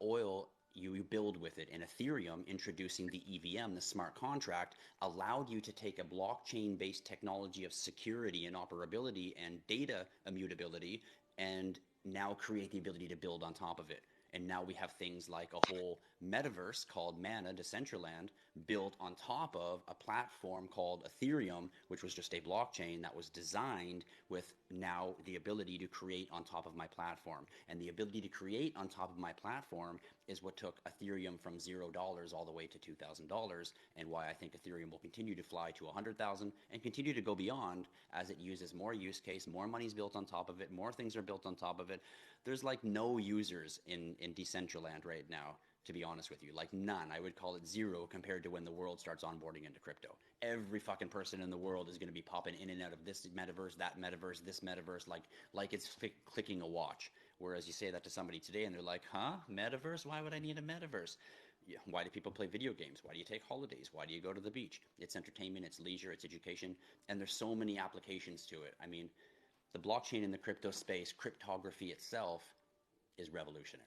oil, you build with it. And Ethereum, introducing the EVM, the smart contract, allowed you to take a blockchain based technology of security and operability and data immutability and now create the ability to build on top of it. And now we have things like a whole metaverse called Mana, Decentraland, built on top of a platform called Ethereum, which was just a blockchain that was designed with now the ability to create on top of my platform. And the ability to create on top of my platform is what took Ethereum from $0 all the way to $2,000, and why I think Ethereum will continue to fly to 100,000 and continue to go beyond as it uses more use case, more money's built on top of it, more things are built on top of it. There's like no users in Decentraland right now, to be honest with you. Like none. I would call it zero compared to when the world starts onboarding into crypto. Every fucking person in the world is going to be popping in and out of this metaverse, that metaverse, this metaverse, like it's clicking a watch. Whereas you say that to somebody today and they're like, huh? Metaverse? Why would I need a metaverse? Yeah, why do people play video games? Why do you take holidays? Why do you go to the beach? It's entertainment, it's leisure, it's education, and there's so many applications to it. I mean, the blockchain in the crypto space, cryptography itself, is revolutionary.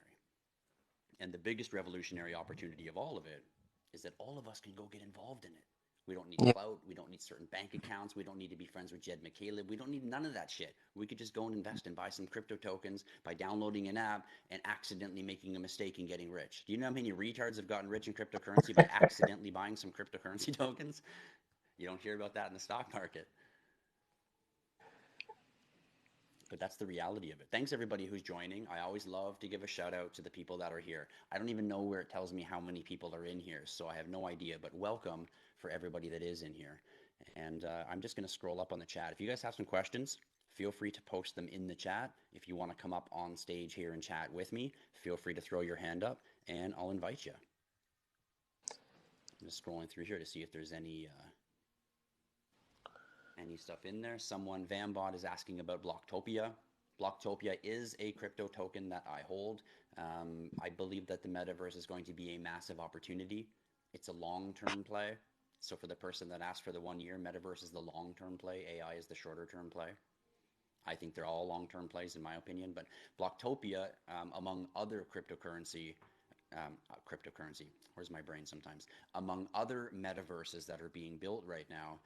And the biggest revolutionary opportunity of all of it is that all of us can go get involved in it. We don't need Yep. clout. We don't need certain bank accounts. We don't need to be friends with Jed McCaleb. We don't need none of that shit. We could just go and invest and buy some crypto tokens by downloading an app and accidentally making a mistake and getting rich. Do you know how many retards have gotten rich in cryptocurrency by accidentally buying some cryptocurrency tokens? You don't hear about that in the stock market. But that's the reality of it. Thanks everybody who's joining. I always love to give a shout out to the people that are here. I don't even know where it tells me how many people are in here, so I have no idea, but welcome for everybody that is in here. And I'm just going to scroll up on the chat. If you guys have some questions, feel free to post them in the chat. If you want to come up on stage here and chat with me, feel free to throw your hand up and I'll invite you. I'm just scrolling through here to see if there's any stuff in there. Someone, Vambot, is asking about Blocktopia. Blocktopia is a crypto token that I hold. I believe that the metaverse is going to be a massive opportunity. It's a long-term play. So for the person that asked for the 1 year, metaverse is the long-term play. AI is the shorter-term play. I think they're all long-term plays in my opinion. But Blocktopia, among other cryptocurrency, where's my brain sometimes, among other metaverses that are being built right now,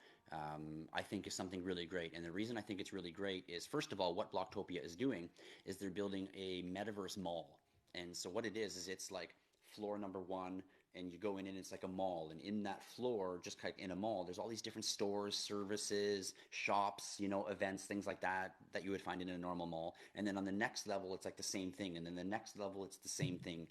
I think is something really great. And the reason I think it's really great is, first of all, what Blocktopia is doing is they're building a metaverse mall. And so what it is it's like floor number one, and you go in and it's like a mall. And in that floor, just like in a mall, there's all these different stores, services, shops, events, things like that you would find in a normal mall. And then on the next level, it's like the same thing. And then the next level, it's the same thing.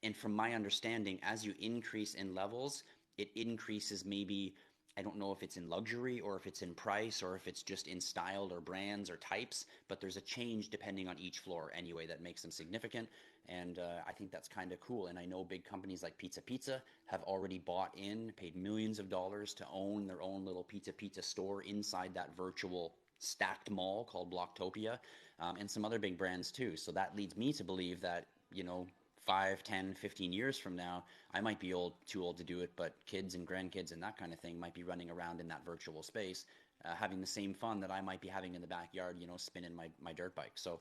And from my understanding, as you increase in levels, it increases maybe, I don't know if it's in luxury or if it's in price or if it's just in style or brands or types, but there's a change depending on each floor anyway that makes them significant. And I think that's kind of cool. And I know big companies like Pizza have already bought in, paid millions of dollars to own their own little Pizza store inside that virtual stacked mall called Blocktopia, and some other big brands too. So that leads me to believe that, 5, 10, 15 years from now, I might be too old to do it, but kids and grandkids and that kind of thing might be running around in that virtual space, having the same fun that I might be having in the backyard, spinning my dirt bike. So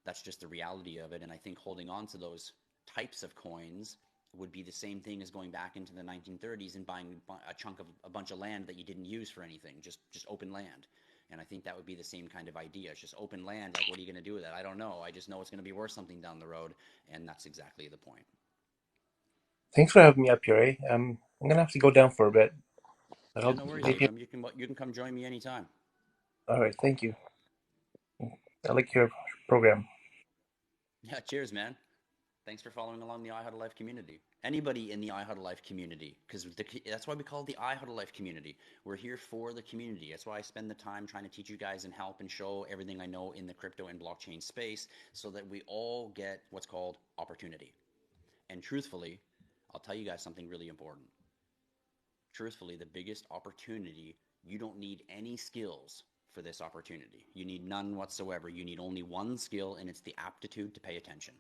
that's just the reality of it. And I think holding on to those types of coins would be the same thing as going back into the 1930s and buying a chunk of a bunch of land that you didn't use for anything, just open land. And I think that would be the same kind of idea. It's just open land. Like, what are you going to do with that? I don't know. I just know it's going to be worth something down the road. And that's exactly the point. Thanks for having me up here, eh? I'm gonna have to go down for a bit. But Yeah, no worries, maybe. Abram. You can come join me anytime. All right, thank you. I like your program. Yeah, cheers, man. Thanks for following along the iHuddle Life community. Anybody in the iHuddle Life community, because that's why we call it the iHuddle Life community. We're here for the community. That's why I spend the time trying to teach you guys and help and show everything I know in the crypto and blockchain space so that we all get what's called opportunity. And truthfully, I'll tell you guys something really important. Truthfully, the biggest opportunity, you don't need any skills for this opportunity. You need none whatsoever. You need only one skill, and it's the aptitude to pay attention.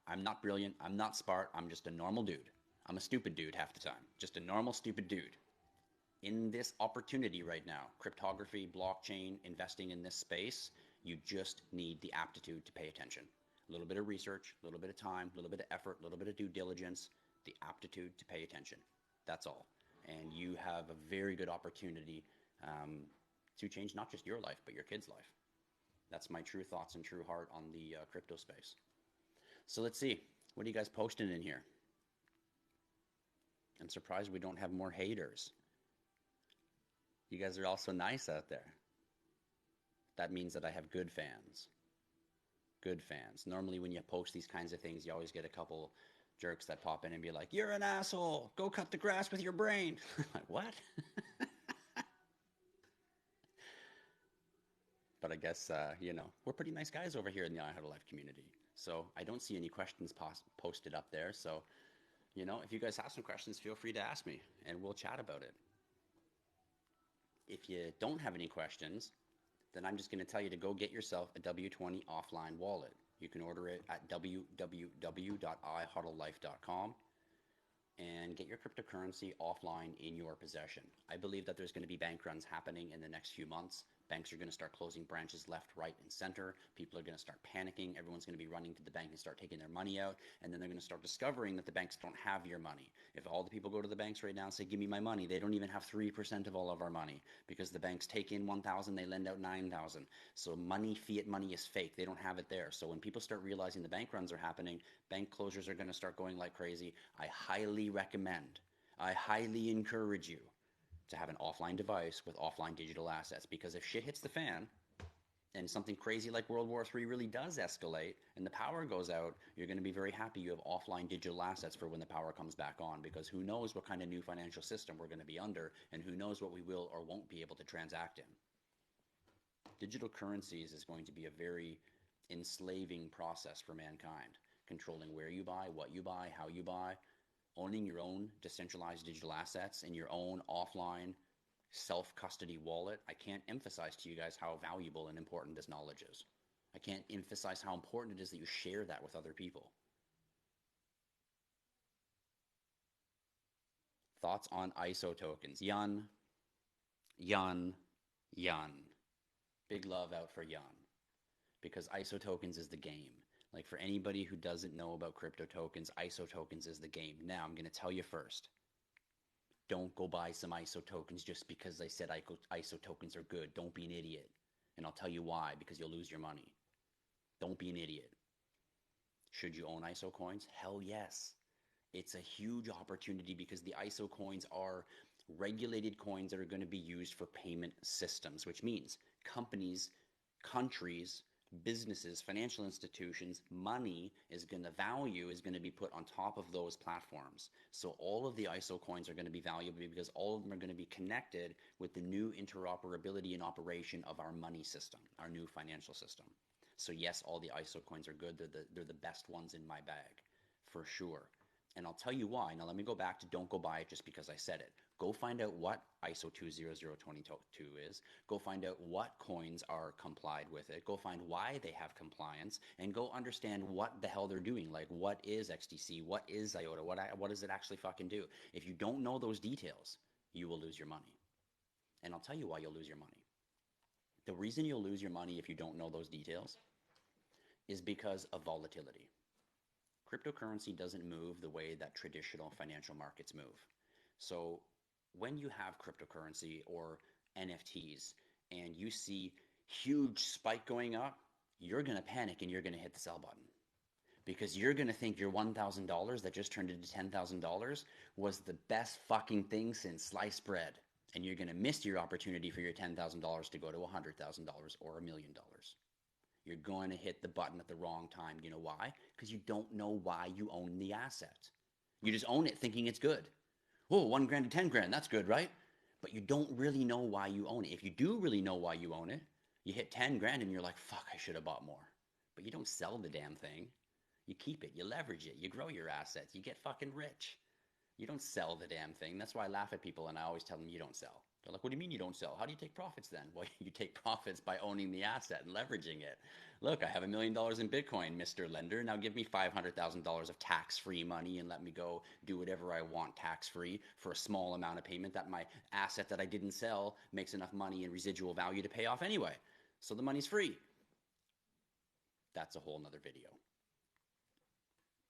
I'm not brilliant. I'm not smart. I'm just a normal dude. I'm a stupid dude half the time. Just a normal stupid dude. In this opportunity right now, cryptography, blockchain, investing in this space, you just need the aptitude to pay attention. A little bit of research, a little bit of time, a little bit of effort, a little bit of due diligence, the aptitude to pay attention. That's all. And you have a very good opportunity to change not just your life, but your kid's life. That's my true thoughts and true heart on the crypto space. So let's see. What are you guys posting in here? I'm surprised we don't have more haters. You guys are all so nice out there. That means that I have good fans. Good fans. Normally, when you post these kinds of things, you always get a couple jerks that pop in and be like, "You're an asshole. Go cut the grass with your brain." Like, what? But I guess, we're pretty nice guys over here in the I How to Life community. So I don't see any questions posted up there. So, if you guys have some questions, feel free to ask me and we'll chat about it. If you don't have any questions, then I'm just going to tell you to go get yourself a W20 offline wallet. You can order it at www.ihodlelife.com and get your cryptocurrency offline in your possession. I believe that there's going to be bank runs happening in the next few months. Banks are going to start closing branches left, right, and center. People are going to start panicking. Everyone's going to be running to the bank and start taking their money out. And then they're going to start discovering that the banks don't have your money. If all the people go to the banks right now and say, "Give me my money," they don't even have 3% of all of our money because the banks take in 1,000, they lend out 9,000. So fiat money is fake. They don't have it there. So when people start realizing the bank runs are happening, bank closures are going to start going like crazy. I highly encourage you to have an offline device with offline digital assets, because if shit hits the fan and something crazy like World War III really does escalate and the power goes out, you're going to be very happy you have offline digital assets for when the power comes back on, because who knows what kind of new financial system we're going to be under, and who knows what we will or won't be able to transact in. Digital currencies is going to be a very enslaving process for mankind, controlling where you buy, what you buy, how you buy, owning your own decentralized digital assets and your own offline self-custody wallet. I can't emphasize to you guys how valuable and important this knowledge is. I can't emphasize how important it is that you share that with other people. Thoughts on ISO tokens? Yun. Big love out for Yun. Because ISO tokens is the game. Like, for anybody who doesn't know about crypto tokens, ISO tokens is the game. Now, I'm going to tell you first. Don't go buy some ISO tokens just because they said ISO tokens are good. Don't be an idiot. And I'll tell you why, because you'll lose your money. Don't be an idiot. Should you own ISO coins? Hell yes. It's a huge opportunity because the ISO coins are regulated coins that are going to be used for payment systems, which means companies, countries, businesses, financial institutions, value is going to be put on top of those platforms. So all of the ISO coins are going to be valuable because all of them are going to be connected with the new interoperability and operation of our money system, our new financial system. So yes, all the ISO coins are good. They're the best ones in my bag, for sure. And I'll tell you why. Now let me go back to don't go buy it just because I said it. Go find out what ISO 20022 is. Go find out what coins are complied with it. Go find why they have compliance, and go understand what the hell they're doing. Like, what is XDC? What is IOTA? What does it actually fucking do? If you don't know those details, you will lose your money. And I'll tell you why you'll lose your money. The reason you'll lose your money if you don't know those details is because of volatility. Cryptocurrency doesn't move the way that traditional financial markets move. So when you have cryptocurrency or NFTs and you see huge spike going up, you're going to panic and you're going to hit the sell button, because you're going to think your $1,000 that just turned into $10,000 was the best fucking thing since sliced bread. And you're going to miss your opportunity for your $10,000 to go to $100,000 or $1 million. You're going to hit the button at the wrong time. You know why? Because you don't know why you own the asset. You just own it thinking it's good. Oh, 1 grand to 10 grand, that's good, right? But you don't really know why you own it. If you do really know why you own it, you hit 10 grand and you're like, fuck, I should have bought more. But you don't sell the damn thing. You keep it, you leverage it, you grow your assets, you get fucking rich. You don't sell the damn thing. That's why I laugh at people and I always tell them you don't sell. They're like, what do you mean you don't sell? How do you take profits then? Well, you take profits by owning the asset and leveraging it. Look, I have $1 million in Bitcoin, Mr. Lender. Now give me $500,000 of tax-free money and let me go do whatever I want tax-free for a small amount of payment that my asset that I didn't sell makes enough money in residual value to pay off anyway. So the money's free. That's a whole nother video.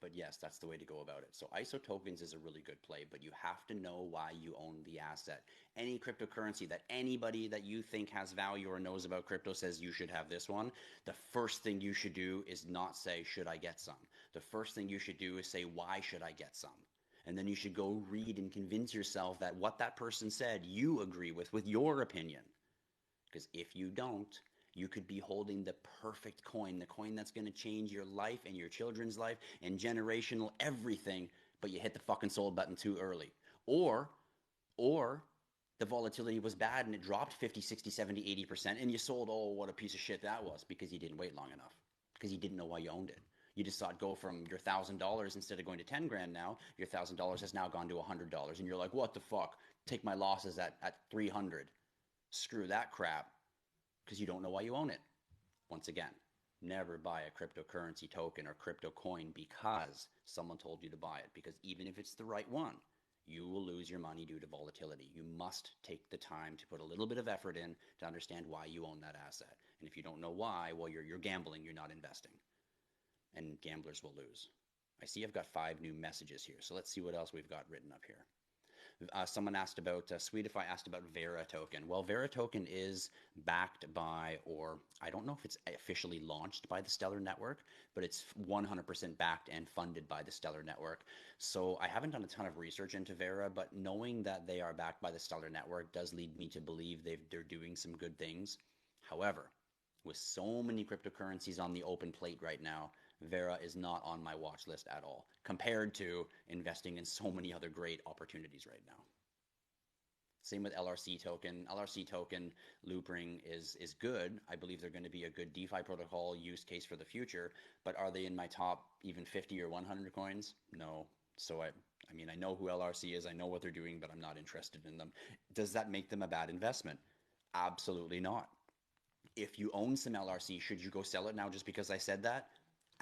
But yes, that's the way to go about it. So ISO tokens is a really good play, but you have to know why you own the asset. Any cryptocurrency that anybody that you think has value or knows about crypto says you should have this one, the first thing you should do is not say, should I get some? the first thing you should do is say, why should I get some? And then you should go read and convince yourself that what that person said you agree with your opinion. Because if you don't, you could be holding the perfect coin, the coin that's going to change your life and your children's life and generational everything, but you hit the fucking sold button too early. Or the volatility was bad and it dropped 50, 60, 70, 80% and you sold, oh, what a piece of shit that was, because you didn't wait long enough, because you didn't know why you owned it. You just saw it go from your $1,000 instead of going to 10 grand now, your $1,000 has now gone to $100 and you're like, what the fuck? Take my losses at 300. Screw that crap, because you don't know why you own it. Once again, never buy a cryptocurrency token or crypto coin because someone told you to buy it, because even if it's the right one, you will lose your money due to volatility. You must take the time to put a little bit of effort in to understand why you own that asset. And if you don't know why, well, you're gambling, you're not investing. And gamblers will lose. I see I've got 5 new messages here, so let's see what else we've got written up here. Someone asked about, Sweetify asked about Vera token. Well, Vera token is backed by, or I don't know if it's officially launched by the Stellar Network, but it's 100% backed and funded by the Stellar Network. So I haven't done a ton of research into Vera, but knowing that they are backed by the Stellar Network does lead me to believe they're doing some good things. However, with so many cryptocurrencies on the open plate right now, Vera is not on my watch list at all, compared to investing in so many other great opportunities right now. Same with LRC token. LRC token looping is good. I believe they're going to be a good DeFi protocol use case for the future, but are they in my top even 50 or 100 coins? No. So I mean, I know who LRC is, I know what they're doing, but I'm not interested in them. Does that make them a bad investment? Absolutely not. If you own some LRC, should you go sell it now just because I said that?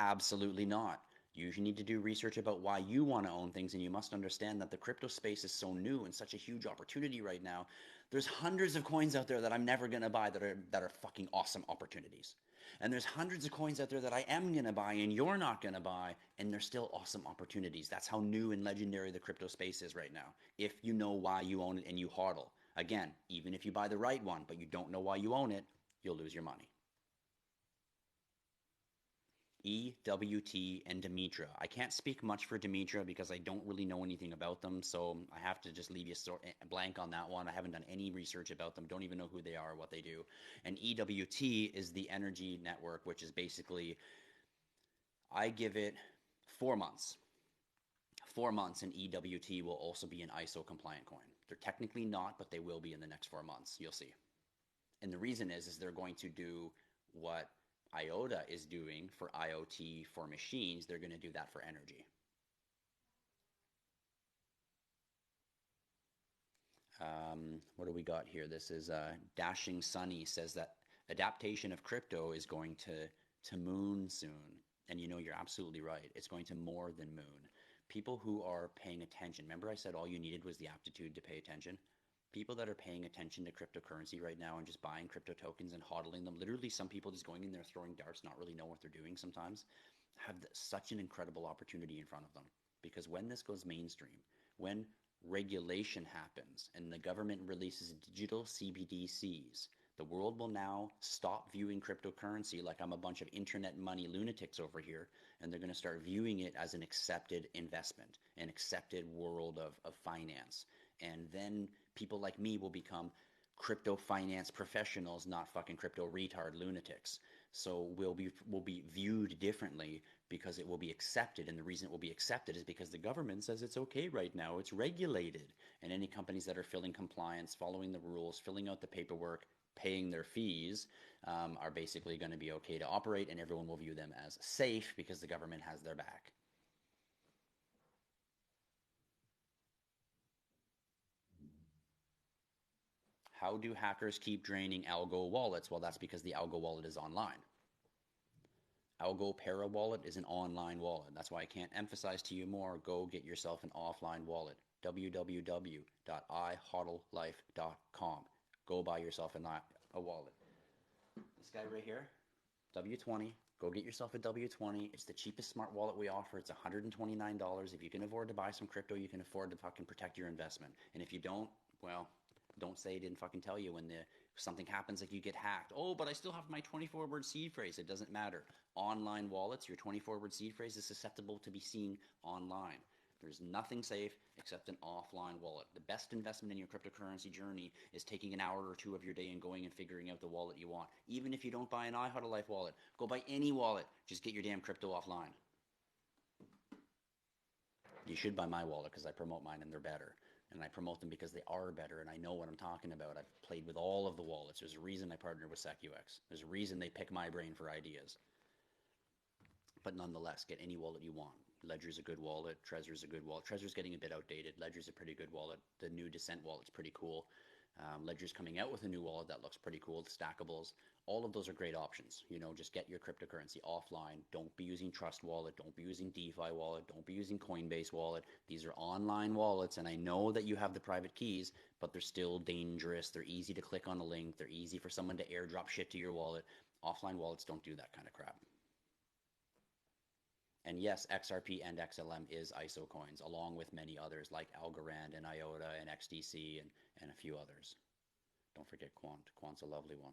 Absolutely not. You need to do research about why you want to own things, and you must understand that the crypto space is so new and such a huge opportunity right now. There's hundreds of coins out there that I'm never going to buy that are fucking awesome opportunities. And there's hundreds of coins out there that I am going to buy and you're not going to buy, and they're still awesome opportunities. That's how new and legendary the crypto space is right now. If you know why you own it and you hodl. Again, even if you buy the right one, but you don't know why you own it, you'll lose your money. EWT and Demetra. I can't speak much for Demetra because I don't really know anything about them, so I have to just leave you blank on that one. I haven't done any research about them, don't even know who they are, what they do. And EWT is the energy network, which is basically, I give it 4 months. 4 months and EWT will also be an ISO compliant coin. They're technically not, but they will be in the next 4 months. You'll see. And the reason is they're going to do what IOTA is doing for IoT for machines. They're going to do that for energy. What do we got here? This is Dashing Sunny says that adaptation of crypto is going to moon soon. And you know, you're absolutely right. It's going to more than moon. People who are paying attention. Remember I said all you needed was the aptitude to pay attention? People that are paying attention to cryptocurrency right now and just buying crypto tokens and hodling them, literally some people just going in there throwing darts, not really know what they're doing sometimes, have such an incredible opportunity in front of them. Because when this goes mainstream, when regulation happens and the government releases digital CBDCs, the world will now stop viewing cryptocurrency like I'm a bunch of internet money lunatics over here, and they're going to start viewing it as an accepted investment, an accepted world of finance. And then people like me will become crypto finance professionals, not fucking crypto retard lunatics. So we'll be viewed differently because it will be accepted. And the reason it will be accepted is because the government says it's okay right now. It's regulated. And any companies that are filling compliance, following the rules, filling out the paperwork, paying their fees, are basically going to be okay to operate, and everyone will view them as safe because the government has their back. How do hackers keep draining Algo wallets? Well, that's because the Algo wallet is online. Algo Para wallet is an online wallet. That's why I can't emphasize to you more. Go get yourself an offline wallet. www.ihodllife.com. Go buy yourself a wallet. This guy right here, W20. Go get yourself a W20. It's the cheapest smart wallet we offer. It's $129. If you can afford to buy some crypto, you can afford to fucking protect your investment. And if you don't, well, don't say I didn't fucking tell you when the Something happens, like you get hacked. Oh, but I still have my 24-word seed phrase. It doesn't matter. Online wallets, your 24-word seed phrase is susceptible to be seen online. There's nothing safe except an offline wallet. The best investment in your cryptocurrency journey is taking an hour or two of your day and going and figuring out the wallet you want. Even if you don't buy an iHuddleLife wallet, go buy any wallet. Just get your damn crypto offline. You should buy my wallet because I promote mine and they're better. And I promote them because they are better and I know what I'm talking about. I've played with all of the wallets. There's a reason I partner with SecUX. There's a reason they pick my brain for ideas. But nonetheless, get any wallet you want. Ledger's a good wallet. Trezor's a good wallet. Trezor's getting a bit outdated. Ledger's a pretty good wallet. The new Descent wallet's pretty cool. Ledger's coming out with a new wallet that looks pretty cool. The stackables. All of those are great options. You know, just get your cryptocurrency offline. Don't be using Trust Wallet. Don't be using DeFi Wallet. Don't be using Coinbase Wallet. These are online wallets, and I know that you have the private keys, but they're still dangerous. They're easy to click on a link. They're easy for someone to airdrop shit to your wallet. Offline wallets don't do that kind of crap. And yes, XRP and XLM is ISO coins, along with many others like Algorand and IOTA and XDC and a few others. Don't forget Quant. Quant's a lovely one.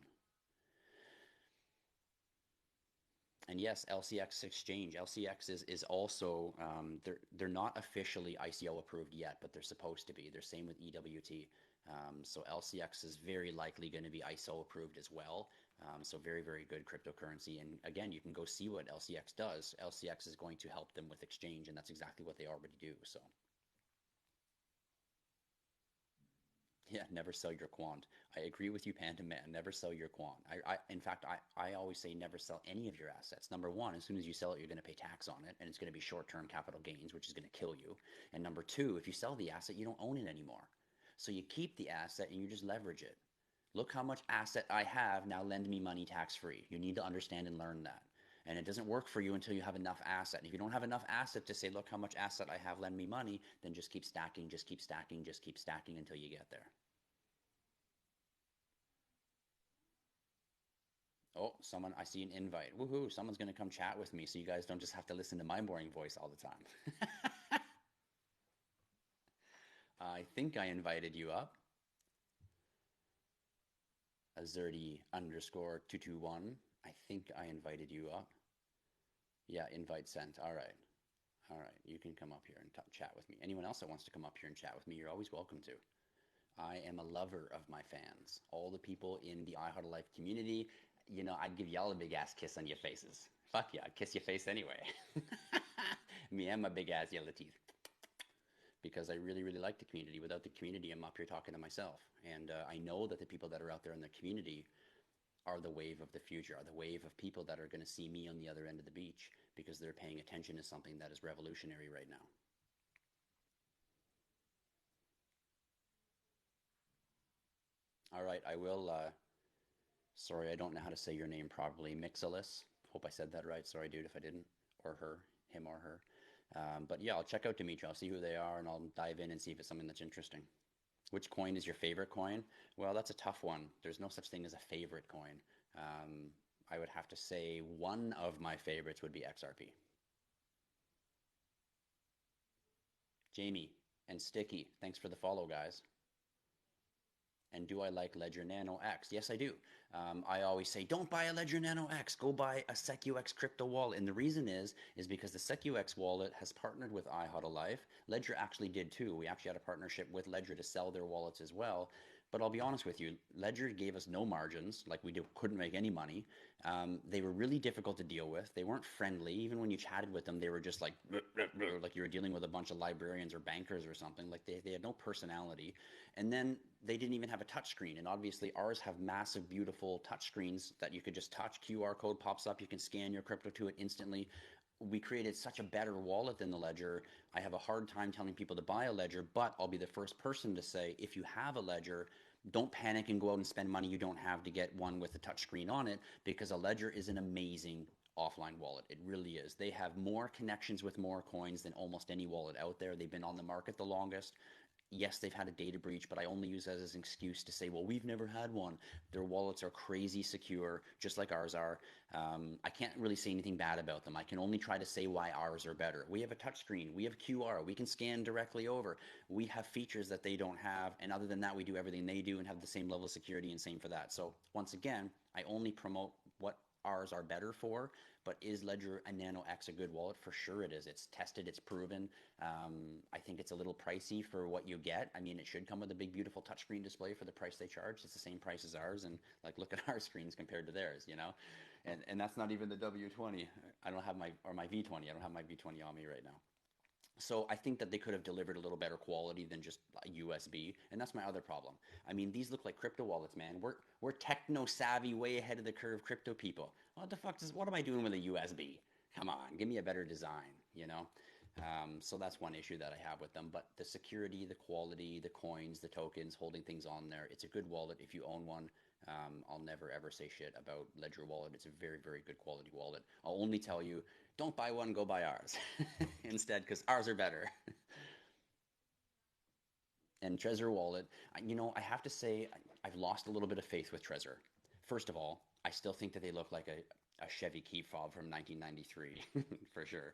And yes, LCX Exchange. LCX is also, they're not officially ICO approved yet, but they're supposed to be. They're same with EWT. So LCX is very likely going to be ISO approved as well. So very, very good cryptocurrency. And again, you can go see what LCX does. LCX is going to help them with exchange, and that's exactly what they already do. So yeah, never sell your quant. I agree with you, Panda Man. Never sell your quant. In fact, I always say never sell any of your assets. Number one, as soon as you sell it, you're going to pay tax on it, and it's going to be short-term capital gains, which is going to kill you. And number two, if you sell the asset, you don't own it anymore. So you keep the asset and you just leverage it. Look how much asset I have, now lend me money tax-free. You need to understand and learn that. And it doesn't work for you until you have enough asset. And if you don't have enough asset to say, look how much asset I have, lend me money, then just keep stacking, just keep stacking, just keep stacking until you get there. Oh, someone, I see an invite. Woohoo, someone's going to come chat with me so you guys don't just have to listen to my boring voice all the time. I think I invited you up. Azerty underscore 221. I think I invited you up. Yeah, invite sent. All right. All right. You can come up here and chat with me. Anyone else that wants to come up here and chat with me, you're always welcome to. I am a lover of my fans. All the people in the iHuddleLife community, you know, I'd give y'all a big ass kiss on your faces. Fuck yeah, I'd kiss your face anyway. Me and my big ass yellow teeth. Because I really, really like the community. Without the community, I'm up here talking to myself. And I know that the people that are out there in the community are the wave of the future, are the wave of people that are going to see me on the other end of the beach because they're paying attention to something that is revolutionary right now. All right, I will, sorry, I don't know how to say your name properly. Mixilus. Hope I said that right. Sorry, dude, if I didn't. Or her, him or her. But yeah, I'll check out Dimitri. I'll see who they are and I'll dive in and see if it's something that's interesting. Which coin is your favorite coin? Well, that's a tough one. There's no such thing as a favorite coin. I would have to say one of my favorites would be XRP. Jamie and Sticky, thanks for the follow, guys. And do I like Ledger Nano X? Yes, I do. I always say, don't buy a Ledger Nano X. Go buy a SecUX crypto wallet. And the reason is because the SecUX wallet has partnered with iHuddleLife. Ledger actually did too. We actually had a partnership with Ledger to sell their wallets as well. But I'll be honest with you, Ledger gave us no margins, like couldn't make any money. They were really difficult to deal with. They weren't friendly. Even when you chatted with them, they were just like you were dealing with a bunch of librarians or bankers or something. Like they had no personality. And then they didn't even have a touch screen. And obviously ours have massive, beautiful touch screens that you could just touch. QR code pops up. You can scan your crypto to it instantly. We created such a better wallet than the Ledger. I have a hard time telling people to buy a Ledger, but I'll be the first person to say, if you have a Ledger, don't panic and go out and spend money you don't have to get one with a touchscreen on it, because a Ledger is an amazing offline wallet. It really is. They have more connections with more coins than almost any wallet out there. They've been on the market the longest. yes, they've had a data breach, but I only use that as an excuse to say, well, we've never had one. Their wallets are crazy secure, just like ours are. I can't really say anything bad about them. I can only try to say why ours are better. We have a touchscreen. We have QR. We can scan directly over. We have features that they don't have. And other than that, we do everything they do and have the same level of security, and same for that. So once again, I only promote what ours are better for. But is Ledger a Nano X a good wallet? For sure it is. It's tested, it's proven. I think it's a little pricey for what you get. I mean, it should come with a big, beautiful touchscreen display for the price they charge. It's the same price as ours, and like, look at our screens compared to theirs, you know. And that's not even the W20. I don't have my V20. I don't have my V20 on me right now. So I think that they could have delivered a little better quality than just a USB, and that's my other problem. I mean, these look like crypto wallets, man. We're techno savvy, way ahead of the curve crypto people. What am I doing with a USB? Come on, give me a better design, you know? So that's one issue that I have with them. But the security, the quality, the coins, the tokens, holding things on there, it's a good wallet if you own one. I'll never ever say shit about Ledger Wallet. It's a very, very good quality wallet. I'll only tell you, don't buy one, go buy ours instead, because ours are better. And Trezor Wallet, I have to say, I've lost a little bit of faith with Trezor. First of all, I still think that they look like a Chevy key fob from 1993, for sure.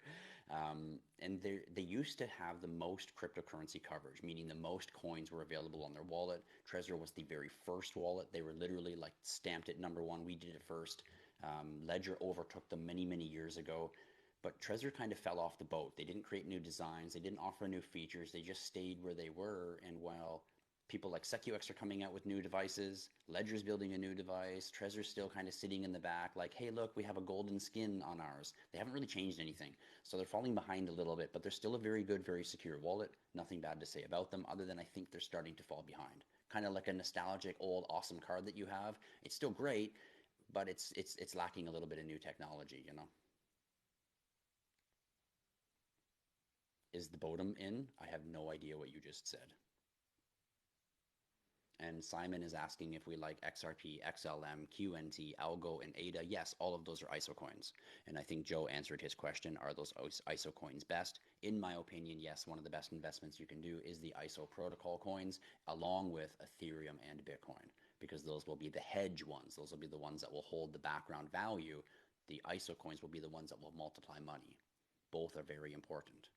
And they used to have the most cryptocurrency coverage, meaning the most coins were available on their wallet. Trezor was the very first wallet. They were literally like stamped at number one. We did it first. Ledger overtook them many, many years ago. But Trezor kind of fell off the boat. They didn't create new designs. They didn't offer new features. They just stayed where they were. And while people like SecuX are coming out with new devices, Ledger's building a new device, Trezor's still kind of sitting in the back like, hey, look, we have a golden skin on ours. They haven't really changed anything. So they're falling behind a little bit, but they're still a very good, very secure wallet. Nothing bad to say about them, other than I think they're starting to fall behind. Kind of like a nostalgic, old, awesome card that you have. It's still great, but it's lacking a little bit of new technology, you know? Is the Bodum in? I have no idea what you just said. And Simon is asking if we like XRP, XLM, QNT, Algo, and ADA. Yes, all of those are ISO coins. And I think Joe answered his question, are those ISO coins best? In my opinion, yes, one of the best investments you can do is the ISO protocol coins, along with Ethereum and Bitcoin, because those will be the hedge ones. Those will be the ones that will hold the background value. The ISO coins will be the ones that will multiply money. Both are very important.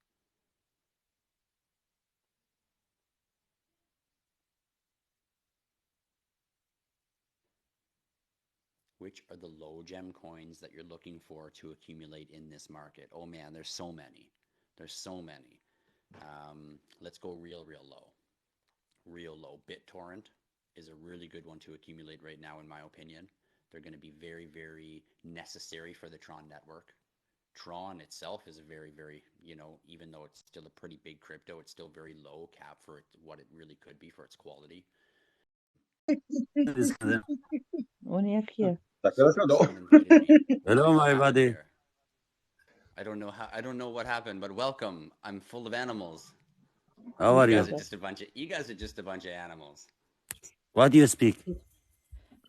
Which are the low gem coins that you're looking for to accumulate in this market? Oh man, there's so many. There's so many. Let's go real low. Real low. BitTorrent is a really good one to accumulate right now, in my opinion. They're going to be very, very necessary for the Tron network. Tron itself is a very, very, even though it's still a pretty big crypto, it's still very low cap for what it really could be for its quality. Only up here. Someone invited me. Hello, my buddy. I don't know what happened, but welcome. I'm full of animals. How are you? You guys are just a bunch of animals. What do you speak?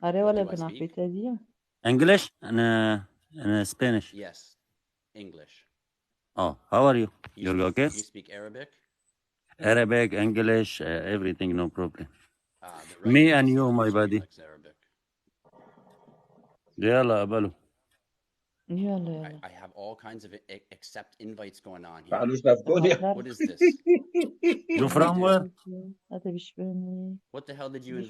ولا بنعرف تادية. English and Spanish. Yes, English. Oh, how are you? You're okay? You speak Arabic? Arabic, English, everything, no problem. Me and you, my buddy. يلا قبله. I have all kinds of accept invites going on here. What is this? You from where? هذا بيشبهني. What the hell did you invite?